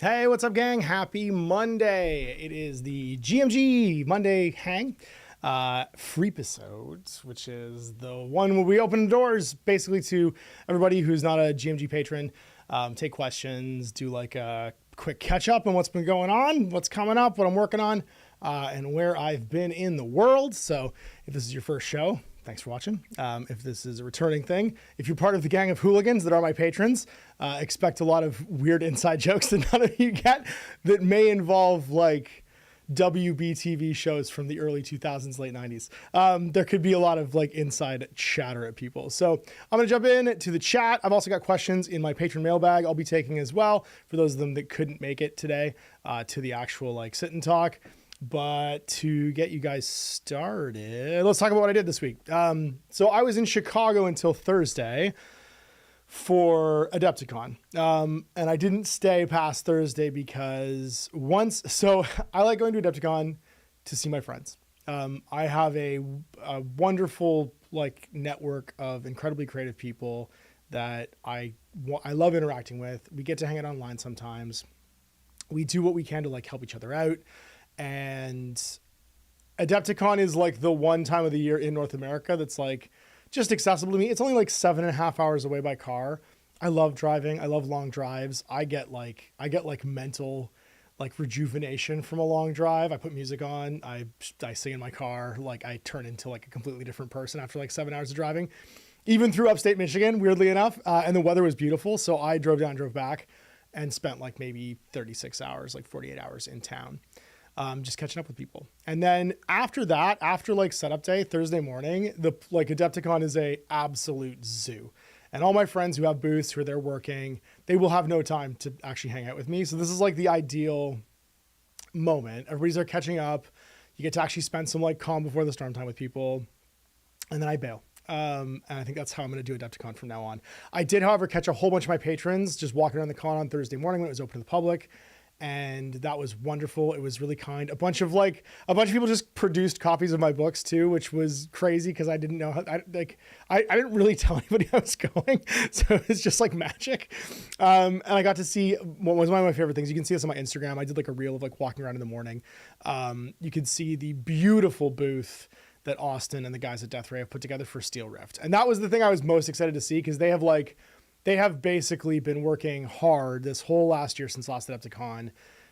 Hey, what's up, gang? Happy Monday. It is the GMG Monday Hang FREEPISODE, which is the one where we open the doors basically to everybody who's not a GMG patron, take questions, do like a quick catch up on what's been going on, what's coming up, what I'm working on, and where I've been in the world. So if this is your first show, thanks for watching. If this is a returning thing, if you're part of the gang of hooligans that are my patrons, expect a lot of weird inside jokes that none of you get that may involve like WB shows from the early 2000s, late 90s. There could be a lot of like inside chatter at people. So I'm going to jump in to the chat. I've also got questions in my patron mailbag I'll be taking as well for those of them that couldn't make it today to the actual like sit and talk. But to get you guys started, let's talk about what I did this week. So I was in Chicago until Thursday for Adepticon. And I didn't stay past Thursday because so I like going to Adepticon to see my friends. I have a wonderful like network of incredibly creative people that I love interacting with. We get to hang out online sometimes. We do what we can to like help each other out. And Adepticon is like the one time of the year in North America that's like just accessible to me. It's only like 7.5 hours away by car. I love driving. I love long drives. I get like mental like rejuvenation from a long drive. I put music on. I sing in my car. Like I turn into like a completely different person after like 7 hours of driving, even through upstate Michigan, weirdly enough. And the weather was beautiful. So I drove down, drove back and spent like maybe 36 hours, like 48 hours in town. Just catching up with people. And then after that, after like setup day, Thursday morning, the like Adepticon is a absolute zoo. And all my friends who have booths, who are there working, they will have no time to actually hang out with me. So this is like the ideal moment. Everybody's there catching up. You get to actually spend some like calm before the storm time with people. And then I bail. And I think that's how I'm going to do Adepticon from now on. I did, however, catch a whole bunch of my patrons just walking around the con on Thursday morning when it was open to the public. And that was wonderful. It was really kind. A bunch of people just produced copies of my books too, which was crazy because I didn't know how, I didn't really tell anybody I was going. So it's just like magic. And I got to see what was one of my favorite things. You can see this on my Instagram. I did like a reel of like walking around in the morning. You could see the beautiful booth that Austin and the guys at Death Ray have put together for Steel Rift. And that was the thing I was most excited to see because they have basically been working hard this whole last year since last Adepticon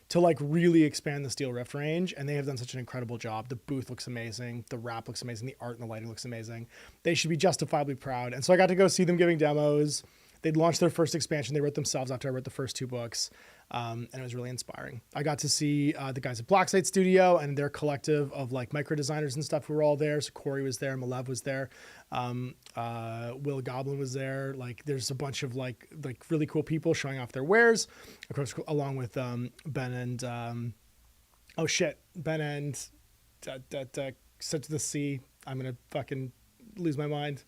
to like really expand the Steel Rift range. And they have done such an incredible job. The booth looks amazing. The wrap looks amazing. The art and the lighting looks amazing. They should be justifiably proud. And so I got to go see them giving demos. They'd launched their first expansion. They wrote themselves after I wrote the first 2 books. And it was really inspiring. I got to see the guys at Blacksite Studio and their collective of like micro designers and stuff who were all there. So Corey was there, Malev was there, Will Goblin was there. Like there's a bunch of like really cool people showing off their wares, of course, along with Ben and Ben and Set to the Sea. I'm gonna fucking lose my mind.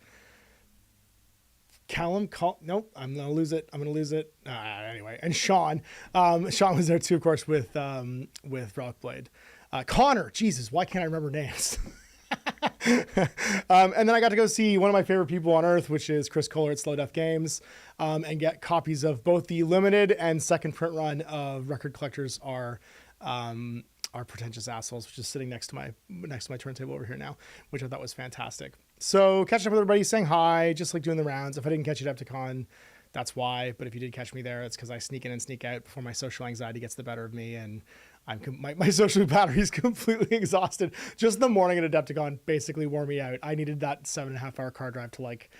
Nope, I'm gonna lose it. Anyway, and Sean was there too, of course, with Relic Blade. Connor, Jesus, why can't I remember names? And then I got to go see one of my favorite people on earth, which is Chris Kohler at Slow Death Games, and get copies of both the limited and second print run of Record Collectors Are Pretentious Assholes, which is sitting next to my turntable over here now, which I thought was fantastic. So catching up with everybody, saying hi, just like doing the rounds. If I didn't catch you at Adepticon, that's why. But if you did catch me there, it's because I sneak in and sneak out before my social anxiety gets the better of me, and my social battery is completely exhausted. Just the morning at Adepticon basically wore me out. I needed that 7.5 hour car drive to like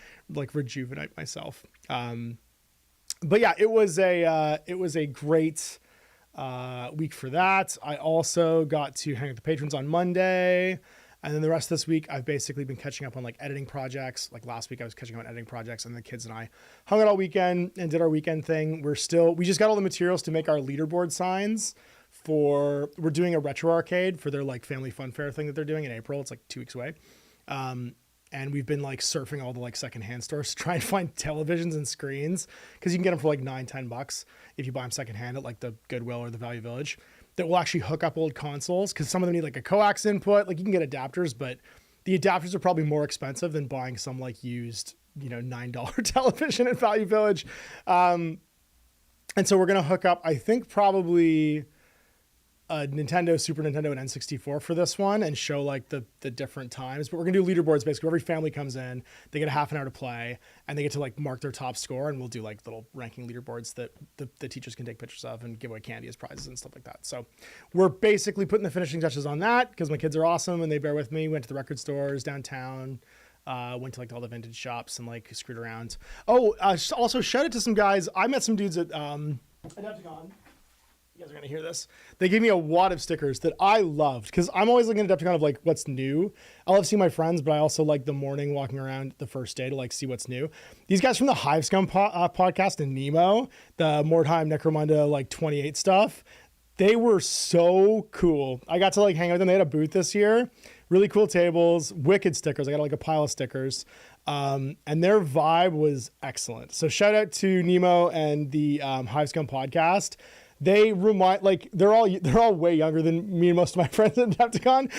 rejuvenate myself. But yeah, it was a great week for that. I also got to hang with the patrons on Monday. And then the rest of this week, I've basically been catching up on like editing projects. Like last week I was catching up on editing projects, and the kids and I hung out all weekend and did our weekend thing. We just got all the materials to make our leaderboard signs we're doing a retro arcade for their like family fun fair thing that they're doing in April. It's like 2 weeks away. And we've been like surfing all the like secondhand stores to try and find televisions and screens, because you can get them for like $9-10 if you buy them secondhand at like the Goodwill or the Value Village, that will actually hook up old consoles, because some of them need like a coax input. Like you can get adapters, but the adapters are probably more expensive than buying some like used, $9 television at Value Village. And so we're going to hook up, I think probably a Nintendo, Super Nintendo, and N64 for this one and show like the different times. But we're going to do leaderboards. Basically, every family comes in, they get a half an hour to play, and they get to like mark their top score. And we'll do like little ranking leaderboards that the teachers can take pictures of and give away candy as prizes and stuff like that. So we're basically putting the finishing touches on that because my kids are awesome and they bear with me. Went to the record stores downtown. Went to like all the vintage shops and like screwed around. Oh, also shout out to some guys. I met some dudes at Adepticon. You guys are gonna hear this. They gave me a wad of stickers that I loved because I'm always looking at Adepticon of like what's new. I love seeing my friends, but I also like the morning walking around the first day to like see what's new. These guys from the Hive Scum podcast and Nemo, the Mordheim Necromunda like 28 stuff. They were so cool. I got to like hang out with them. They had a booth this year. Really cool tables, wicked stickers. I got like a pile of stickers. And their vibe was excellent. So shout out to Nemo and the Hive Scum podcast. They remind like they're all way younger than me and most of my friends at Adepticon.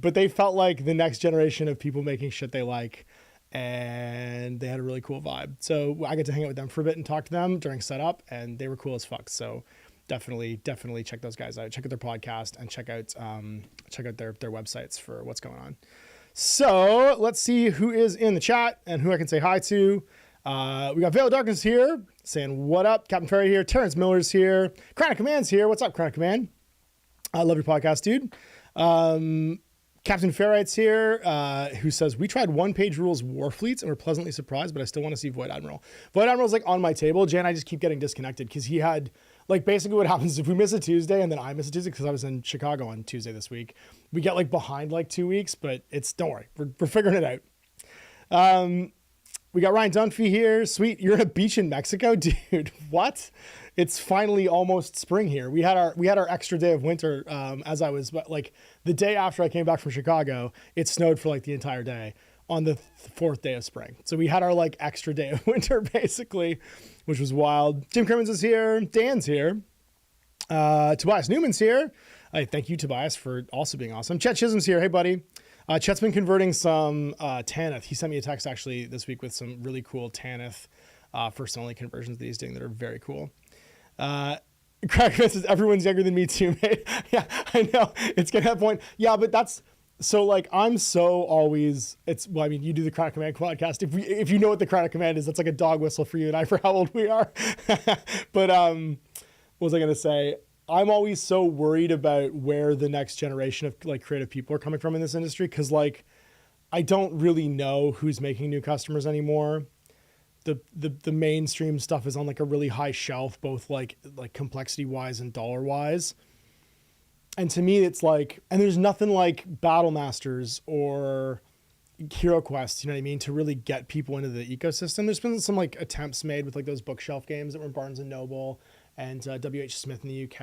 But they felt like the next generation of people making shit they like. And they had a really cool vibe. So I got to hang out with them for a bit and talk to them during setup, and they were cool as fuck. So definitely check those guys out. Check out their podcast and check out their websites for what's going on. So let's see who is in the chat and who I can say hi to. We got Veil of Darkness here saying what up. Captain Ferry here. Terrence Miller's here. Crown of Command's here. What's up, Crown of Command? I love your podcast, dude. Captain Ferrite's here, who says, we tried one-page rules war fleets and were pleasantly surprised, but I still want to see Void Admiral. Void Admiral's like on my table. Jay and I just keep getting disconnected because he had, like, basically what happens is if we miss a Tuesday and then I miss a Tuesday because I was in Chicago on Tuesday this week, we get like behind like 2 weeks, but don't worry, we're figuring it out. We got Ryan Dunphy here. Sweet. You're at a beach in Mexico, dude. What? It's finally almost spring here. We had our extra day of winter as I was like the day after I came back from Chicago, it snowed for like the entire day on the fourth day of spring. So we had our like extra day of winter basically, which was wild. Jim Crimmins is here. Dan's here. Tobias Newman's here. Thank you, Tobias, for also being awesome. Chet Chisholm's here. Hey, buddy. Chet's been converting some Tanith. He sent me a text actually this week with some really cool Tanith first and only conversions that he's doing that are very cool. Cracker says everyone's younger than me too, mate. Yeah, I know. It's getting to that point. Yeah, but that's so like I'm so always I mean, you do the Crown of Command podcast. If you know what the Crown of Command is, that's like a dog whistle for you and I for how old we are. But what was I gonna say? I'm always so worried about where the next generation of like creative people are coming from in this industry because like I don't really know who's making new customers anymore. The mainstream stuff is on like a really high shelf, both like complexity wise and dollar wise. And to me, it's like, and there's nothing like Battle Masters or Hero Quest, you know what I mean, to really get people into the ecosystem. There's been some like attempts made with like those bookshelf games that were in Barnes and Noble and W.H. Smith in the UK.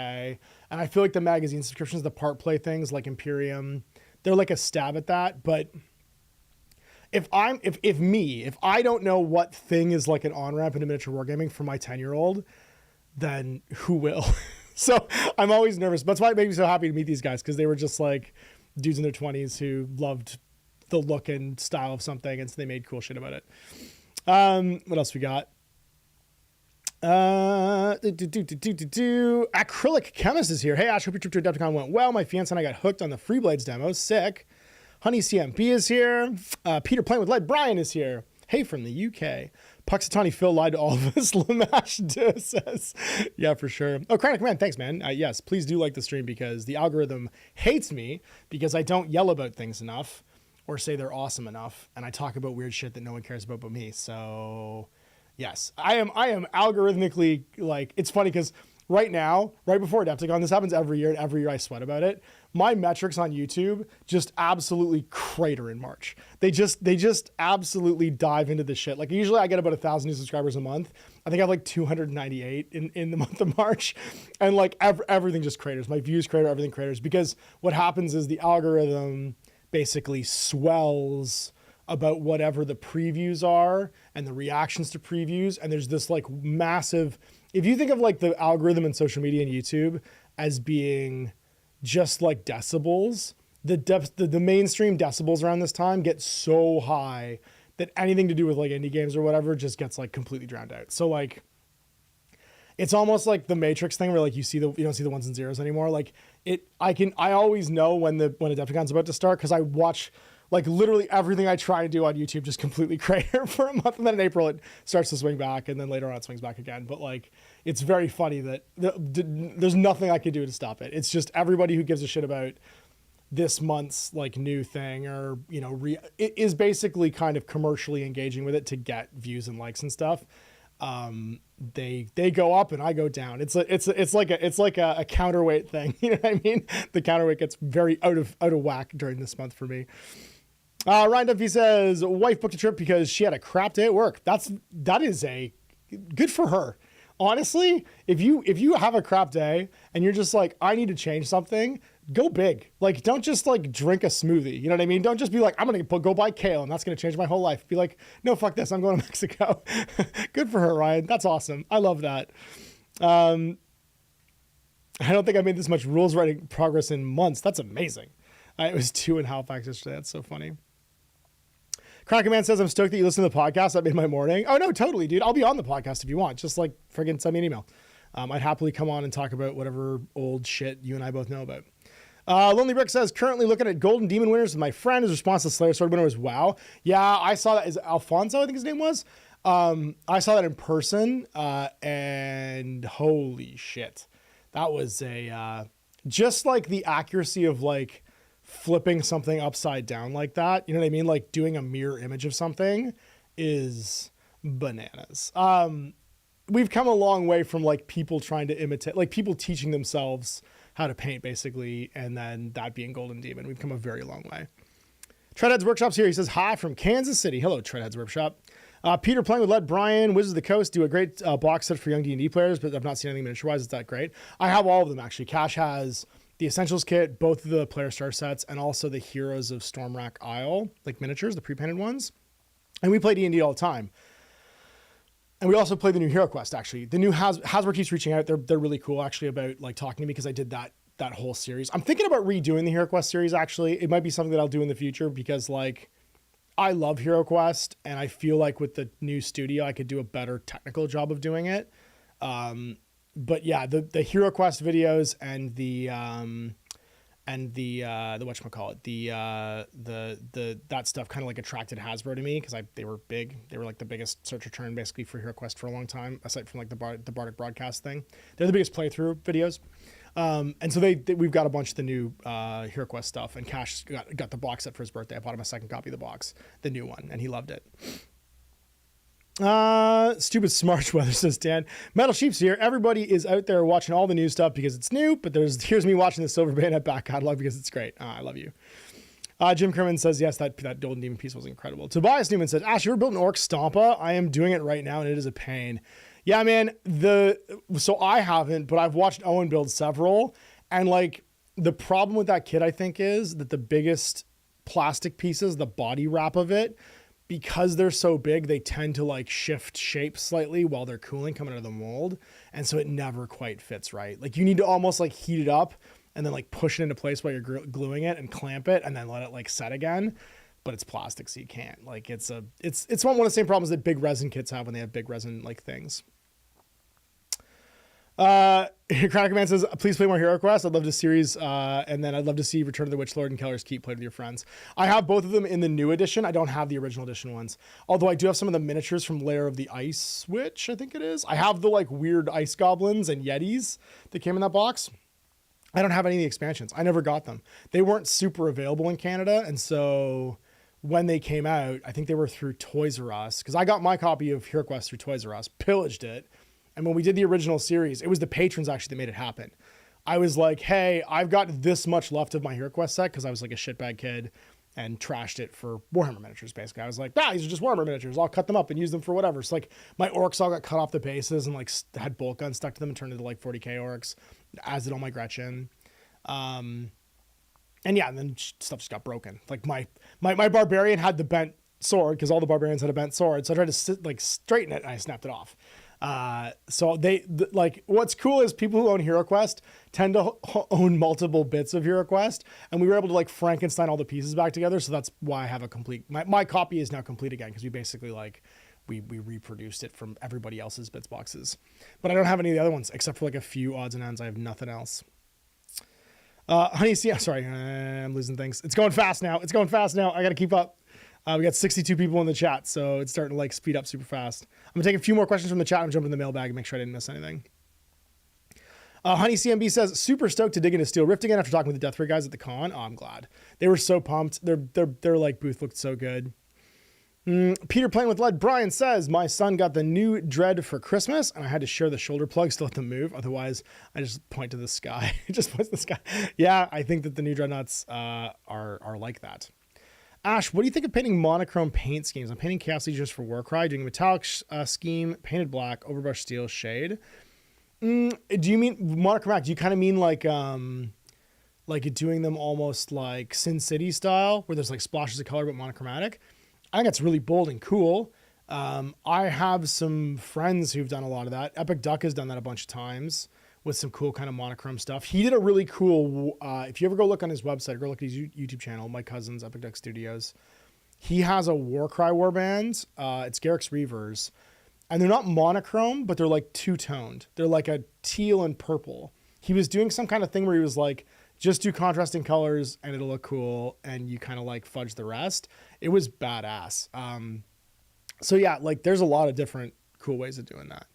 And I feel like the magazine subscriptions, the part play things like Imperium, they're like a stab at that. But if I don't know what thing is like an on-ramp into miniature wargaming for my 10-year-old, then who will? So I'm always nervous. That's why it made me so happy to meet these guys, because they were just like dudes in their 20s who loved the look and style of something, and so they made cool shit about it. What else we got? Acrylic Chemist is here. Hey, Ash, hope your trip to Adepticon went well. My fiance and I got hooked on the Free Blades demo. Sick. Honey CMP is here. Peter Playing with Lead. Brian is here. Hey, from the UK. Puxatani Phil lied to all of us. Lamash says, yeah, for sure. Oh, Crown of Command, thanks, man. Yes, please do like the stream, because the algorithm hates me because I don't yell about things enough or say they're awesome enough, and I talk about weird shit that no one cares about but me. So yes, I am algorithmically, like, it's funny because right now, right before Adepticon, this happens every year, and every year I sweat about it. My metrics on YouTube just absolutely crater in March. They just absolutely dive into the shit. Like usually I get about 1,000 new subscribers a month. I think I have like 298 in the month of March, and like everything just craters. My views crater, everything craters, because what happens is the algorithm basically swells about whatever the previews are and the reactions to previews. And there's this like massive, if you think of like the algorithm in social media and YouTube as being just like decibels, the mainstream decibels around this time get so high that anything to do with like indie games or whatever just gets like completely drowned out. So like it's almost like the Matrix thing where like you don't see the ones and zeros anymore. Like I always know when Adepticon's about to start, because I watch like literally everything I try to do on YouTube just completely crater for a month, and then in April it starts to swing back, and then later on it swings back again. But like, it's very funny that there's nothing I can do to stop it. It's just everybody who gives a shit about this month's like new thing, or it is basically kind of commercially engaging with it to get views and likes and stuff. They go up and I go down. It's like a counterweight thing. You know what I mean? The counterweight gets very out of whack during this month for me. Ryan Duffy says, wife booked a trip because she had a crap day at work. That is a good for her. Honestly, if you have a crap day and you're just like, I need to change something, go big. Like, don't just like drink a smoothie. You know what I mean? Don't just be like, I'm going to go buy kale and that's going to change my whole life. Be like, no, fuck this. I'm going to Mexico. Good for her, Ryan. That's awesome. I love that. I don't think I made this much rules writing progress in months. That's amazing. It was 2 in Halifax yesterday. That's so funny. Crackerman says, I'm stoked that you listen to the podcast. That made my morning. Oh, no, totally, dude. I'll be on the podcast if you want. Just like friggin' send me an email. I'd happily come on and talk about whatever old shit you and I both know about. Lonely Brick says, currently looking at Golden Demon winners with my friend. His response to Slayer Sword winner was, wow. Yeah, I saw that. Is Alfonso, I think his name was. I saw that in person, and holy shit. That was just like the accuracy of like flipping something upside down like that. You know what I mean? Like doing a mirror image of something is bananas. We've come a long way from like people trying to imitate, like people teaching themselves how to paint basically, and then that being Golden Demon. We've come a very long way. Treadhead's Workshop's here. He says, hi from Kansas City. Hello, Treadhead's Workshop. Peter playing with Led Brian, Wizards of the Coast, do a great box set for young D&D players, but I've not seen anything miniature-wise. It's that great. I have all of them, actually. Cash has the Essentials kit, both of the player star sets, and also the Heroes of Stormwrack Isle, like miniatures, the pre-painted ones. And we play D&D all the time. And we also play the new Hero Quest, actually. The new Hasbro keeps reaching out. They're really cool, actually, about like talking to me, because I did that whole series. I'm thinking about redoing the Hero Quest series, actually. It might be something that I'll do in the future, because like I love Hero Quest, and I feel like with the new studio, I could do a better technical job of doing it. But yeah, the Hero Quest videos and the whatchamacallit, the that stuff kind of like attracted Hasbro to me, because they were big. They were like the biggest search return basically for Hero Quest for a long time, aside from like the Bardic broadcast thing. They're the biggest playthrough videos. And so we've got a bunch of the new Hero Quest stuff, and Cash got the box set for his birthday. I bought him a second copy of the box, the new one, and he loved it. Stupid Smart Weather says, Dan, Metal Sheep's here. Everybody is out there watching all the new stuff because it's new, but here's me watching the Silver Bayonet back catalog because it's great. I love you. Jim Kerman says, yes, that Golden Demon piece was incredible. Tobias Newman says, Ash, you ever built an Orc Stompa? I am doing it right now, and it is a pain. Yeah, man, so I haven't, but I've watched Owen build several, and like the problem with that kit, I think, is that the biggest plastic pieces, the body wrap of it, because they're so big, they tend to like shift shape slightly while they're cooling coming out of the mold, and so it never quite fits right. Like you need to almost like heat it up and then like push it into place while you're gluing it and clamp it and then let it like set again. But it's plastic, so you can't. Like it's one of the same problems that big resin kits have when they have big resin like things. Crackerman says, please play more Hero Quest. I'd love to series, and then I'd love to see Return of the Witch Lord and Keller's Keep played with your friends. I have both of them in the new edition. I don't have the original edition ones, although I do have some of the miniatures from Lair of the Ice Witch, I think it is. I have the like weird ice goblins and yetis that came in that box. I don't have any of the expansions. I never got them. They weren't super available in Canada, and so when they came out, I think they were through Toys R Us, because I got my copy of Hero Quest through Toys R Us, pillaged it. And when we did the original series, it was the patrons actually that made it happen. I was like, hey, I've got this much left of my Hero Quest set, because I was like a shitbag kid and trashed it for Warhammer miniatures, basically. I was like, these are just Warhammer miniatures. I'll cut them up and use them for whatever. So like my orcs all got cut off the bases and like had bolt guns stuck to them and turned into like 40k orcs, as did all my Gretchen. And yeah, and then stuff just got broken. Like my barbarian had the bent sword, because all the barbarians had a bent sword. So I tried to straighten it and I snapped it off. So like what's cool is people who own Hero Quest tend to own multiple bits of Hero Quest, and we were able to like Frankenstein all the pieces back together. So that's why I have a complete, my copy is now complete again, because we basically like we reproduced it from everybody else's bits boxes. But I don't have any of the other ones except for like a few odds and ends. I have nothing else. Honey, see, sorry, I'm losing things. It's going fast now. I got to keep up. We got 62 people in the chat, so it's starting to like speed up super fast. I'm gonna take a few more questions from the chat and jump in the mailbag and make sure I didn't miss anything. Honey CMB says, super stoked to dig into Steel Rift again after talking with the Death Ray guys at the con. Oh, I'm glad. They were so pumped. Their like booth looked so good. Peter playing with lead. Brian says, my son got the new dread for Christmas and I had to share the shoulder plugs to let them move. Otherwise I just point to the sky. It just points to the sky. Yeah, I think that the new dreadnoughts are like that. Ash, what do you think of painting monochrome paint schemes? I'm painting Chaos Legions for Warcry, doing a metallic scheme, painted black, overbrush steel, shade. Do you mean monochromatic? Do you kind of mean like doing them almost like Sin City style, where there's like splashes of color but monochromatic? I think that's really bold and cool. I have some friends who've done a lot of that. Epic Duck has done that a bunch of times with some cool kind of monochrome stuff. He did a really cool, if you ever go look on his website, go look at his YouTube channel, my cousin's Epic Duck Studios. He has a Warcry warband. It's Garrick's Reavers. And they're not monochrome, but they're like two-toned. They're like a teal and purple. He was doing some kind of thing where he was like, just do contrasting colors and it'll look cool. And you kind of like fudge the rest. It was badass. So yeah, like there's a lot of different cool ways of doing that.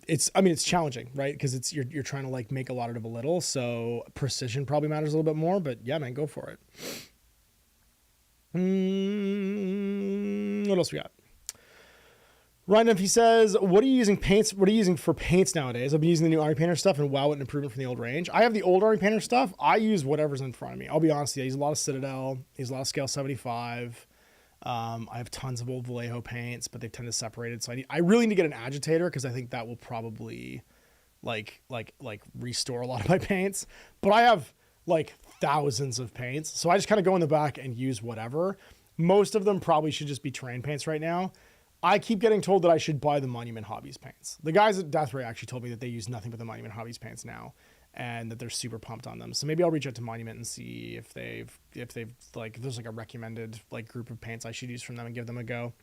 It's challenging, right? Because you're trying to like make a lot out of a little. So precision probably matters a little bit more, but yeah, man, go for it. What else we got? Ryan Dumphy says, what are you using for paints nowadays? I've been using the new Army Painter stuff, and wow, what an improvement from the old range. I have the old Army Painter stuff. I use whatever's in front of me. I'll be honest with you. I use a lot of Citadel. I use a lot of Scale 75. I have tons of old Vallejo paints, but they've tend to separated. So I really need to get an agitator because I think that will probably like restore a lot of my paints. But I have like thousands of paints. So I just kind of go in the back and use whatever. Most of them probably should just be terrain paints right now. I keep getting told that I should buy the Monument Hobbies paints. The guys at Death Ray actually told me that they use nothing but the Monument Hobbies paints now and that they're super pumped on them. So maybe I'll reach out to Monument and see if they've like, if there's like a recommended like group of paints I should use from them and give them a go.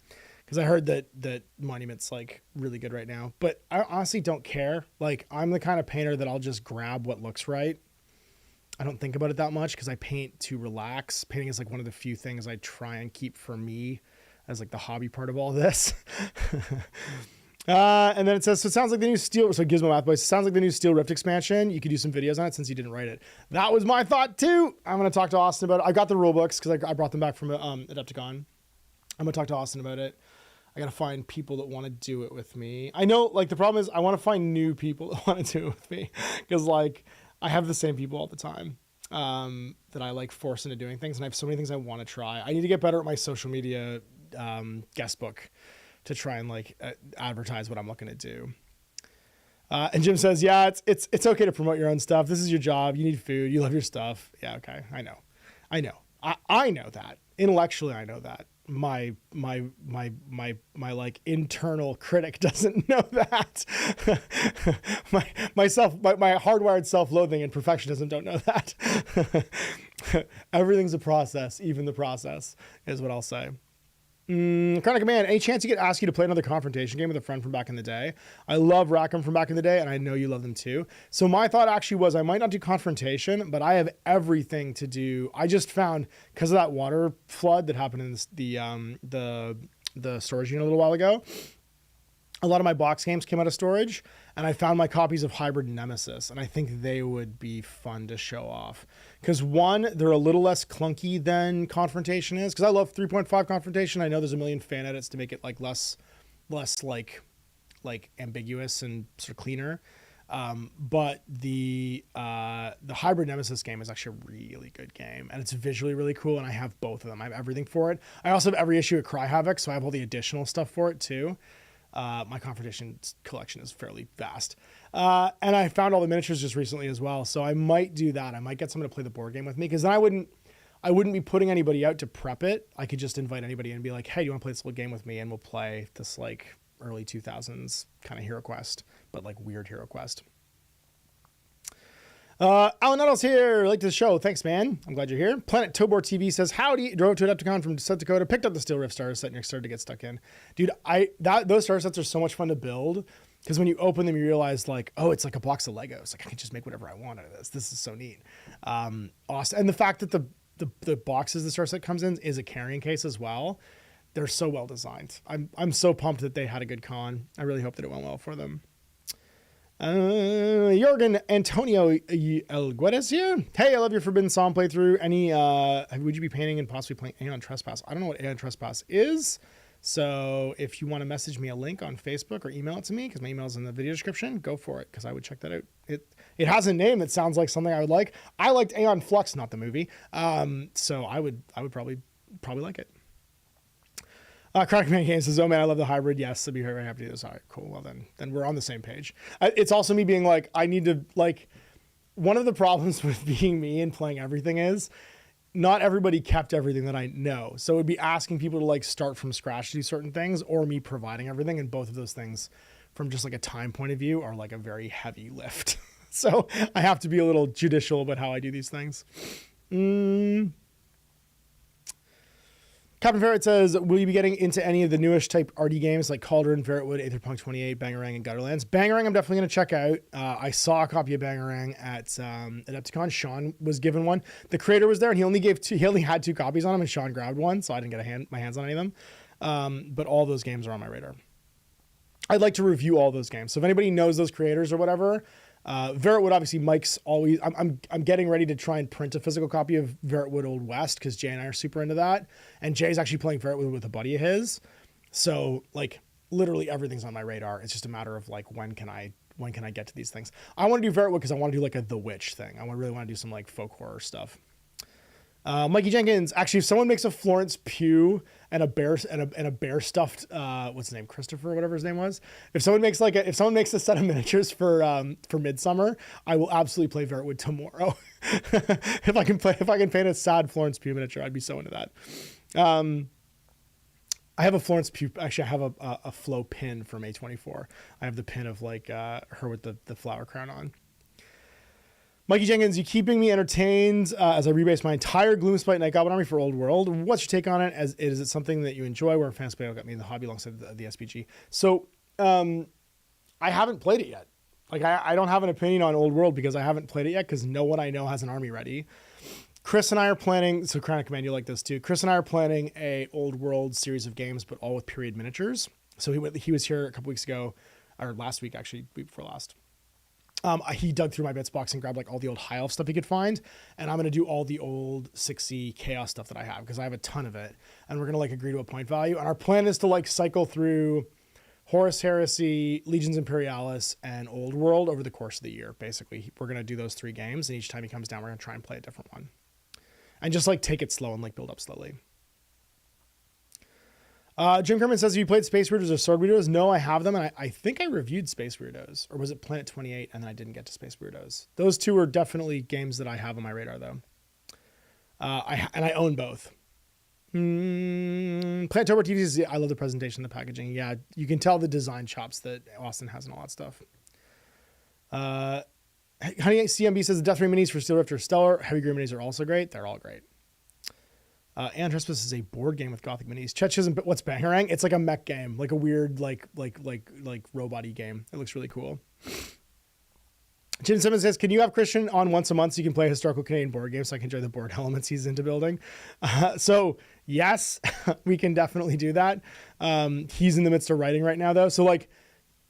Cause I heard that Monument's like really good right now, but I honestly don't care. Like I'm the kind of painter that I'll just grab what looks right. I don't think about it that much because I paint to relax. Painting is like one of the few things I try and keep for me as like the hobby part of all this. And then it says, so it sounds like the new Steel, so Gizmo Math Boys, it sounds like the new Steel Rift expansion. You could do some videos on it since you didn't write it. That was my thought too. I'm going to talk to Austin about it. I got the rule books because I brought them back from Adepticon. I'm going to talk to Austin about it. I got to find people that want to do it with me. I know like the problem is I want to find new people that want to do it with me because like I have the same people all the time. That I like force into doing things. And I have so many things I want to try. I need to get better at my social media guest book to try and like advertise what I'm looking to do. And Jim says, yeah, it's okay to promote your own stuff. This is your job. You need food. You love your stuff. Yeah. Okay. I know. I know that intellectually. I know that my like internal critic doesn't know that. my hardwired self-loathing and perfectionism don't know that. Everything's a process. Even the process is what I'll say. Chronic Man, any chance you get asked you to play another confrontation game with a friend from back in the day? I love Rackham from back in the day, and I know you love them too. So my thought actually was I might not do confrontation, but I have everything to do. I just found, because of that water flood that happened in the storage unit a little while ago, a lot of my box games came out of storage, and I found my copies of Hybrid Nemesis, and I think they would be fun to show off. Because one, they're a little less clunky than Confrontation is, because I love 3.5 Confrontation. I know there's a million fan edits to make it like less like ambiguous and sort of cleaner. But the Hybrid Nemesis game is actually a really good game, and it's visually really cool, and I have both of them. I have everything for it. I also have every issue of Cry Havoc, so I have all the additional stuff for it too. My Confrontation collection is fairly vast. And I found all the miniatures just recently as well. So I might do that. I might get someone to play the board game with me, because then I wouldn't be putting anybody out to prep it. I could just invite anybody and be like, hey, do you want to play this little game with me? And we'll play this like early 2000s kind of Hero Quest, but like weird Hero Quest. Alan Nuttles here. Like the show. Thanks, man. I'm glad you're here. Planet Tobor TV says, howdy. Drove to Adepticon from South Dakota. Picked up the Steel Rift Star set next started to get stuck in. Dude, those star sets are so much fun to build because when you open them, you realize like, oh, it's like a box of Legos. Like I can just make whatever I want out of this. This is so neat. Awesome. And the fact that the boxes the star set comes in is a carrying case as well. They're so well designed. I'm so pumped that they had a good con. I really hope that it went well for them. Jorgen Antonio Elguedes here. Hey, I love your Forbidden Psalm playthrough. Would you be painting and possibly playing Aeon Trespass? I don't know what Aeon Trespass is. So if you want to message me a link on Facebook or email it to me, because my email is in the video description, go for it, because I would check that out. It has a name that sounds like something I would like. I liked Aeon Flux, not the movie. So I would probably like it. Chronic Man Games says, oh man, I love the hybrid. Yes, I'd be very happy to do this. All right, cool. Well, then we're on the same page. It's also me being like, I need to, like, one of the problems with being me and playing everything is not everybody kept everything that I know. So it would be asking people to like start from scratch to do certain things or me providing everything. And both of those things from just like a time point of view are like a very heavy lift. So I have to be a little judicial about how I do these things. Captain Ferret says, will you be getting into any of the newish type RD games like Cauldron, Ferretwood, Aetherpunk 28, Bangarang, and Gutterlands? Bangarang I'm definitely going to check out. I saw a copy of Bangarang at Adepticon. Sean was given one. The creator was there, and he only had 2 copies on him, and Sean grabbed one, so I didn't get my hands on any of them. But all those games are on my radar. I'd like to review all those games. So if anybody knows those creators or whatever, Veritwood, obviously Mike's always, I'm getting ready to try and print a physical copy of Veritwood Old West because Jay and I are super into that. And Jay's actually playing Veritwood with a buddy of his. So like literally everything's on my radar. It's just a matter of like, when can I get to these things? I want to do Veritwood because I want to do like a The Witch thing. I really want to do some like folk horror stuff. Mikey Jenkins, actually, if someone makes a Florence Pugh and a bear stuffed, what's his name? Christopher, whatever his name was. If someone makes a set of miniatures for Midsummer, I will absolutely play Veritwood tomorrow. If I can paint a sad Florence Pugh miniature, I'd be so into that. I have a Florence Pugh. Actually, I have a Flo pin from A24. I have the pin of like her with the flower crown on. Mikey Jenkins, you keeping me entertained as I rebase my entire Gloomspite Night Goblin army for Old World. What's your take on it? Is it something that you enjoy? Where fans play got me in the hobby alongside the SPG. So I haven't played it yet. Like I don't have an opinion on Old World because I haven't played it yet because no one I know has an army ready. Chris and I are planning, so Chronic Command, you like this too. Chris and I are planning a Old World series of games, but all with period miniatures. So he was here a couple weeks ago, or last week actually, week before last. He dug through my bits box and grabbed like all the old High Elf stuff he could find. And I'm going to do all the old 6e Chaos stuff that I have because I have a ton of it. And we're going to like agree to a point value. And our plan is to like cycle through Horus Heresy, Legions Imperialis, and Old World over the course of the year. Basically, we're going to do those 3 games. And each time he comes down, we're going to try and play a different one. And just like take it slow and like build up slowly. Jim Kerman says, have you played Space Weirdos or Sword Weirdos? No, I have them, and I think I reviewed Space Weirdos. Or was it Planet 28, and then I didn't get to Space Weirdos? Those 2 are definitely games that I have on my radar, though. I own both. Planet Tobor TV, I love the presentation, the packaging. Yeah, you can tell the design chops that Austin has and all that stuff. Honey CMB says, the Death Ray minis for Steel Rift or Stellar. Heavy Grey minis are also great. They're all great. Aeon Trespass is a board game with Gothic minis. Chet isn't, what's Bangarang? It's like a mech game, like a weird, like robot-y game. It looks really cool. Jim Simmons says, can you have Christian on once a month so you can play a historical Canadian board game so I can enjoy the board elements he's into building? So yes, we can definitely do that. He's in the midst of writing right now though. So like,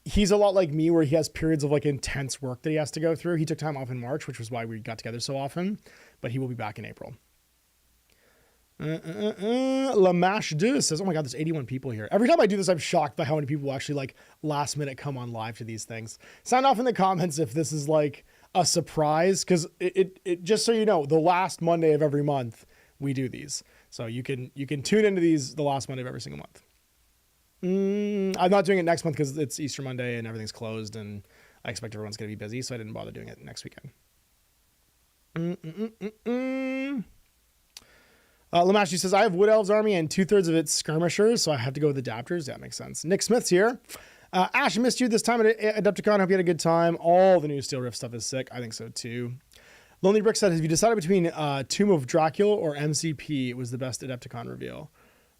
he's a lot like me where he has periods of like intense work that he has to go through. He took time off in March, which was why we got together so often, but he will be back in April. Lamash Do says, oh my God, there's 81 people here. Every time I do this, I'm shocked by how many people actually like last minute come on live to these things. Sound off in the comments if this is like a surprise. Cause it just so you know, the last Monday of every month we do these. So you can tune into these the last Monday of every single month. I'm not doing it next month because it's Easter Monday and everything's closed and I expect everyone's going to be busy. So I didn't bother doing it next weekend. Lamashi says, I have Wood Elves army and 2/3 of it's skirmishers, so I have to go with adapters. That makes sense. Nick Smith's here. Ash, missed you this time at Adepticon. Hope you had a good time. All the new Steel Rift stuff is sick. I think so too. Lonely Brick said, have you decided between Tomb of Dracula or MCP? It was the best Adepticon reveal.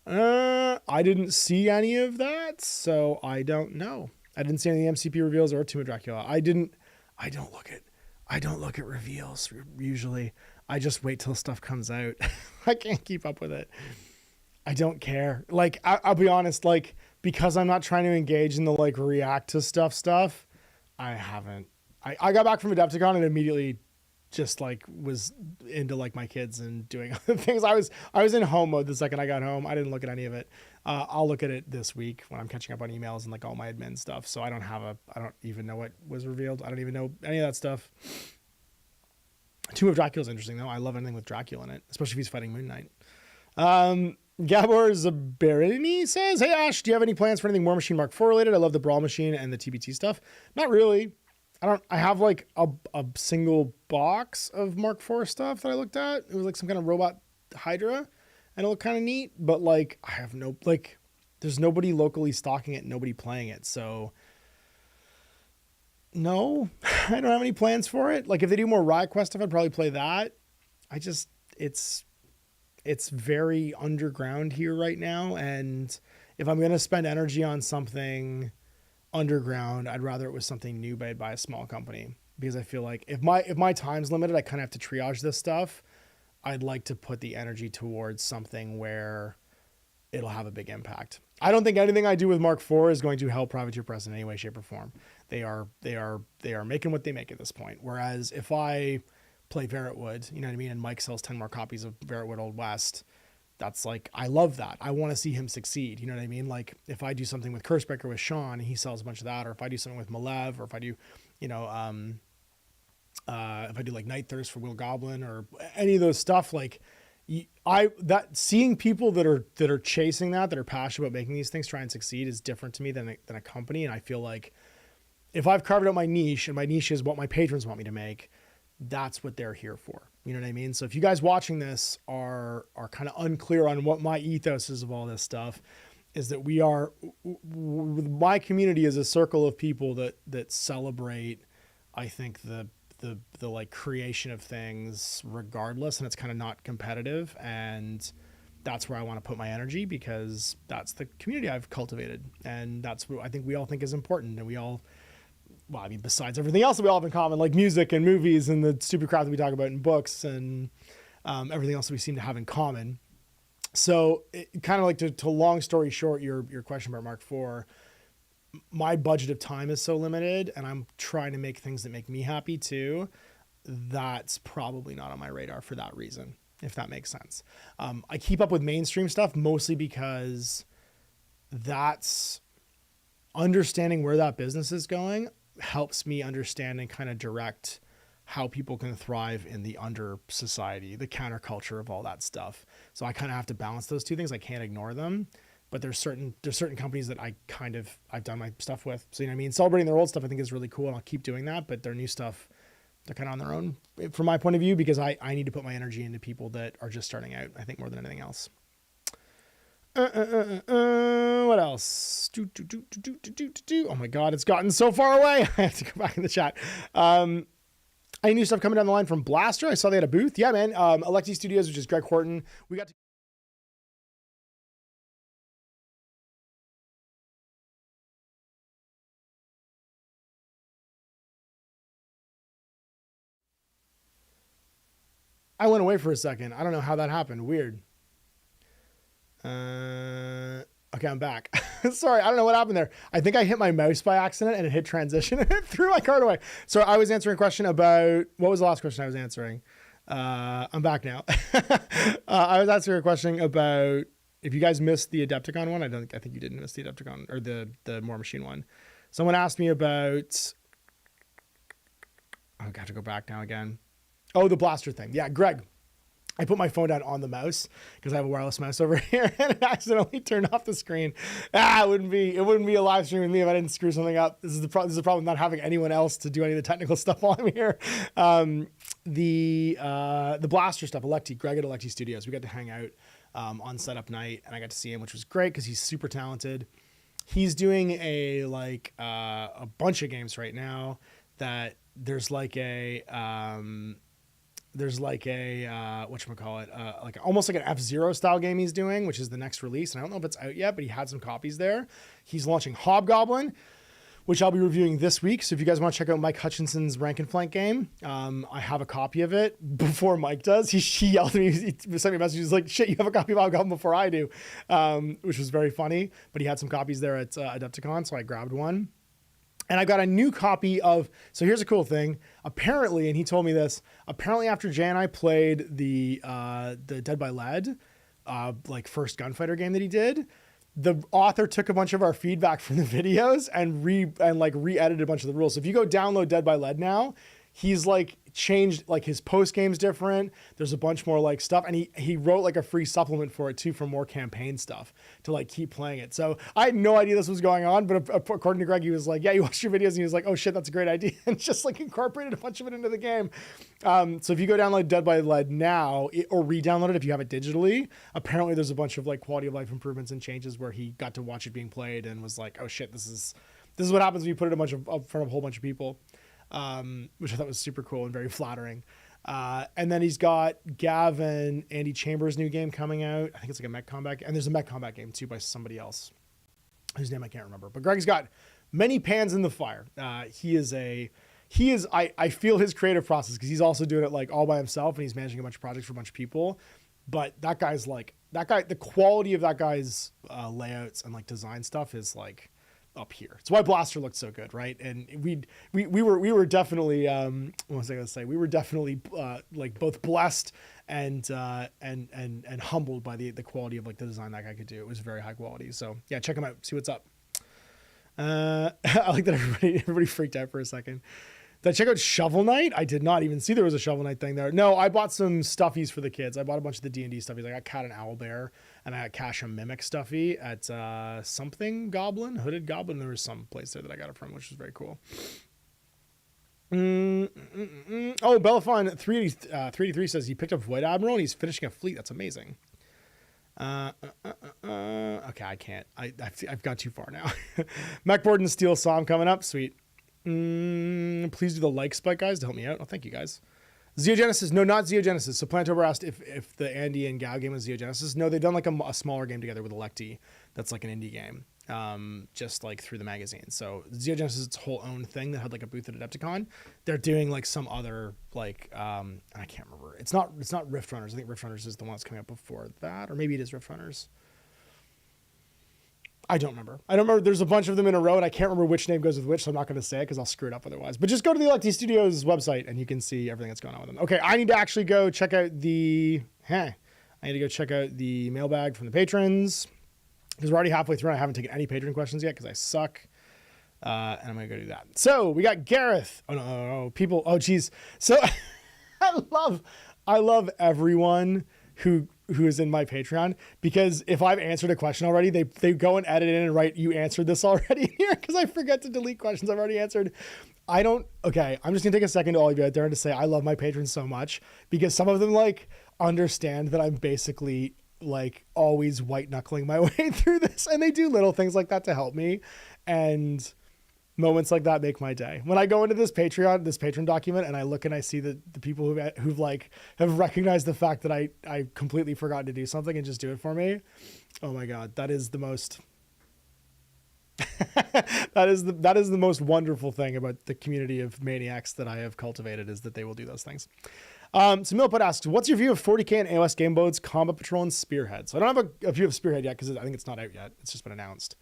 I didn't see any of that, so I don't know. I didn't see any MCP reveals or Tomb of Dracula. I don't look at reveals usually. I just wait till stuff comes out. I can't keep up with it. I don't care. Like, I'll be honest, like, because I'm not trying to engage in the like react to stuff, I haven't. I got back from Adepticon and immediately just like was into like my kids and doing other things. I was in home mode the second I got home. I didn't look at any of it. I'll look at it this week when I'm catching up on emails and like all my admin stuff. So I don't even know what was revealed. I don't even know any of that stuff. Tomb of Dracula is interesting though. I love anything with Dracula in it, especially if he's fighting Moon Knight. Gabor Zabarini says, hey Ash, do you have any plans for anything War Machine Mark IV related? I love the Brawl Machine and the TBT stuff. Not really. I have like a single box of Mark IV stuff that I looked at. It was like some kind of robot Hydra and it looked kind of neat, but like I have no, like there's nobody locally stocking it, nobody playing it. So no, I don't have any plans for it. Like if they do more Riot Quest stuff, I'd probably play that. It's very underground here right now. And if I'm going to spend energy on something underground, I'd rather it was something new made by a small company, because I feel like if my time's limited, I kind of have to triage this stuff. I'd like to put the energy towards something where it'll have a big impact. I don't think anything I do with Mark IV is going to help Privateer Press in any way, shape, or form. They are making what they make at this point. Whereas if I play Verritwood, you know what I mean, and Mike sells 10 more copies of Verritwood Old West, that's like, I love that. I want to see him succeed. You know what I mean? Like if I do something with Cursebreaker with Sean and he sells a bunch of that, or if I do something with Malev, or if I do, you know, if I do like Night Thirst for Will Goblin or any of those stuff, like seeing people that are chasing that are passionate about making these things try and succeed is different to me than a company. And I feel like if I've carved out my niche and my niche is what my patrons want me to make, that's what they're here for. You know what I mean? So if you guys watching this are kind of unclear on what my ethos is of all this stuff, is that my community is a circle of people that celebrate, I think, the like creation of things regardless. And it's kind of not competitive. And that's where I want to put my energy, because that's the community I've cultivated. And that's what I think we all think is important. And we all, well, I mean, besides everything else that we all have in common, like music and movies and the stupid crap that we talk about in books and everything else that we seem to have in common. So kind of like to long story short, your question about Mark IV, my budget of time is so limited and I'm trying to make things that make me happy too. That's probably not on my radar for that reason, if that makes sense. I keep up with mainstream stuff mostly because that's understanding where that business is going helps me understand and kind of direct how people can thrive in the under society, the counterculture of all that stuff. So I kind of have to balance those two things. I can't ignore them, but there's certain companies that I've done my stuff with. So, you know what I mean? Celebrating their old stuff I think is really cool, and I'll keep doing that, but their new stuff, they're kind of on their own from my point of view, because I need to put my energy into people that are just starting out, I think, more than anything else. What else? Oh my God, it's gotten so far away. I have to go back in the chat. Any new stuff coming down the line from Blaster? I saw they had a booth. Yeah, man. Alexi Studios, which is Greg Horton. I went away for a second. I don't know how that happened. Weird. Okay, I'm back. Sorry, I don't know what happened there. I think I hit my mouse by accident and it hit transition and it threw my card away. So I was answering a question about, what was the last question I was answering? I'm back now. I was answering a question about if you guys missed the Adepticon one. I think you didn't miss the Adepticon or the War Machine one. Someone asked me about, I have to go back now again. Oh, the Blaster thing. Yeah, Greg. I put my phone down on the mouse because I have a wireless mouse over here and it accidentally turned off the screen. It wouldn't be a live stream with me if I didn't screw something up. This is the problem, not having anyone else to do any of the technical stuff while I'm here. The Blaster stuff, Greg at Electi Studios, we got to hang out on setup night and I got to see him, which was great because he's super talented. He's doing a bunch of games right now that there's like there's like a whatchamacallit, like almost like an F-Zero style game he's doing, which is the next release. And I don't know if it's out yet, but he had some copies there. He's launching Hobgoblin, which I'll be reviewing this week. So if you guys want to check out Mike Hutchinson's Rank and Flank game, I have a copy of it before Mike does. He yelled at me, he sent me a message. He's like, shit, you have a copy of Hobgoblin before I do, which was very funny. But he had some copies there at Adepticon, so I grabbed one. And I got a new copy of, so here's a cool thing. Apparently, and he told me this, apparently after Jay and I played the Dead by Lead, like first gunfighter game that he did, the author took a bunch of our feedback from the videos and re-edited a bunch of the rules. So if you go download Dead by Lead now, he's like changed, like his post game's different. There's a bunch more like stuff. And he wrote like a free supplement for it too, for more campaign stuff to like keep playing it. So I had no idea this was going on, but according to Greg, he was like, yeah, you watched your videos, and he was like, oh shit, that's a great idea. And just like incorporated a bunch of it into the game. So if you go download Dead by Lead now, or re-download it if you have it digitally, apparently there's a bunch of like quality of life improvements and changes where he got to watch it being played and was like, oh shit, this is what happens when you put it up front of a whole bunch of people. Which I thought was super cool and very flattering. And then he's got Gavin, Andy Chambers' new game coming out. I think it's like a mech combat, and there's a mech combat game too by somebody else whose name I can't remember. But Greg's got many pans in the fire. I feel his creative process, because he's also doing it like all by himself, and he's managing a bunch of projects for a bunch of people. But the quality of that guy's layouts and like design stuff is like up here. It's why Blaster looked so good, right? And we were definitely what was I gonna say? We were definitely like both blessed and humbled by the quality of like the design that guy could do. It was very high quality. So yeah, check him out. See what's up. I like that everybody freaked out for a second. Did I check out Shovel Knight? I did not even see there was a Shovel Knight thing there. No, I bought some stuffies for the kids. I bought a bunch of the D&D stuffies. I got Cat and Owl Bear, and I got Cash and Mimic stuffy at something Goblin, Hooded Goblin. There was some place there that I got it from, which was very cool. Oh, Bellafon 383 says he picked up Void Admiral and he's finishing a fleet. That's amazing. Okay, I can't. I've got too far now. Mechboard and Steel Psalm coming up. Sweet. Please do the like spike, guys, to help me out. Oh, thank you, guys. Xeogenesis. No, not Xeogenesis. So Plantober asked if the Andy and Gao game was Xeogenesis. No, they've done like a smaller game together with Electi. That's like an indie game. Just like through the magazine. So Xeogenesis is its whole own thing that had like a booth at Adepticon. They're doing like some other like I can't remember. It's not Rift Runners. I think Rift Runners is the one that's coming up before that, or maybe it is Rift Runners. I don't remember. There's a bunch of them in a row, and I can't remember which name goes with which, so I'm not going to say it because I'll screw it up otherwise. But just go to the Electi Studios website, and you can see everything that's going on with them. Okay, I need to actually go check out the mailbag from the patrons, because we're already halfway through, and I haven't taken any patron questions yet because I suck. And I'm going to go do that. So we got Gareth. Oh, no. People. Oh, geez. So I love everyone who is in my Patreon, because if I've answered a question already, they go and edit in and write, you answered this already here, because I forget to delete questions I've already answered. Okay, I'm just gonna take a second to all of you out there and to say I love my patrons so much, because some of them like understand that I'm basically like always white knuckling my way through this, and they do little things like that to help me, and moments like that make my day. When I go into this patron document, and I look and I see the people who've recognized the fact that I completely forgot to do something and just do it for me. Oh my God, that is the most that is the most wonderful thing about the community of maniacs that I have cultivated, is that they will do those things. So Millput asks, what's your view of 40k and AOS game modes, Combat Patrol, and Spearhead? So I don't have a view of Spearhead yet, because I think it's not out yet. It's just been announced.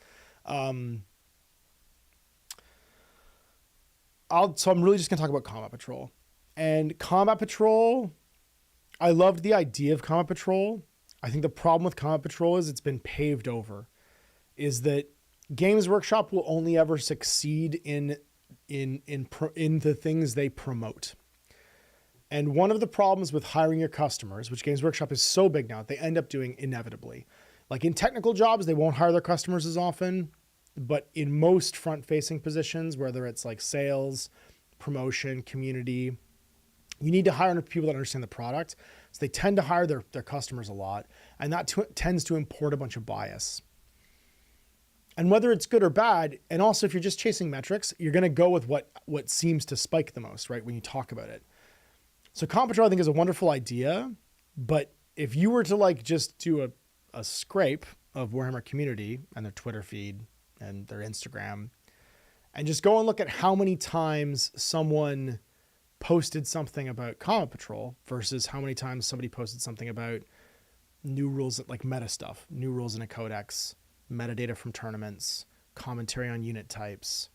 So I'm really just going to talk about Combat Patrol. And Combat Patrol, I loved the idea of Combat Patrol. I think the problem with Combat Patrol is it's been paved over. Is that Games Workshop will only ever succeed in the things they promote. And one of the problems with hiring your customers, which Games Workshop is so big now, they end up doing inevitably. Like in technical jobs, they won't hire their customers as often. But in most front-facing positions, whether it's like sales, promotion, community, you need to hire people that understand the product. So they tend to hire their customers a lot, and that tends to import a bunch of bias. And whether it's good or bad, and also if you're just chasing metrics, you're going to go with what seems to spike the most, right, when you talk about it. So Comp Patrol, I think, is a wonderful idea, but if you were to like just do a scrape of Warhammer community and their Twitter feed and their Instagram, and just go and look at how many times someone posted something about Combat Patrol versus how many times somebody posted something about new rules, like meta stuff, new rules in a codex, metadata from tournaments, commentary on unit types,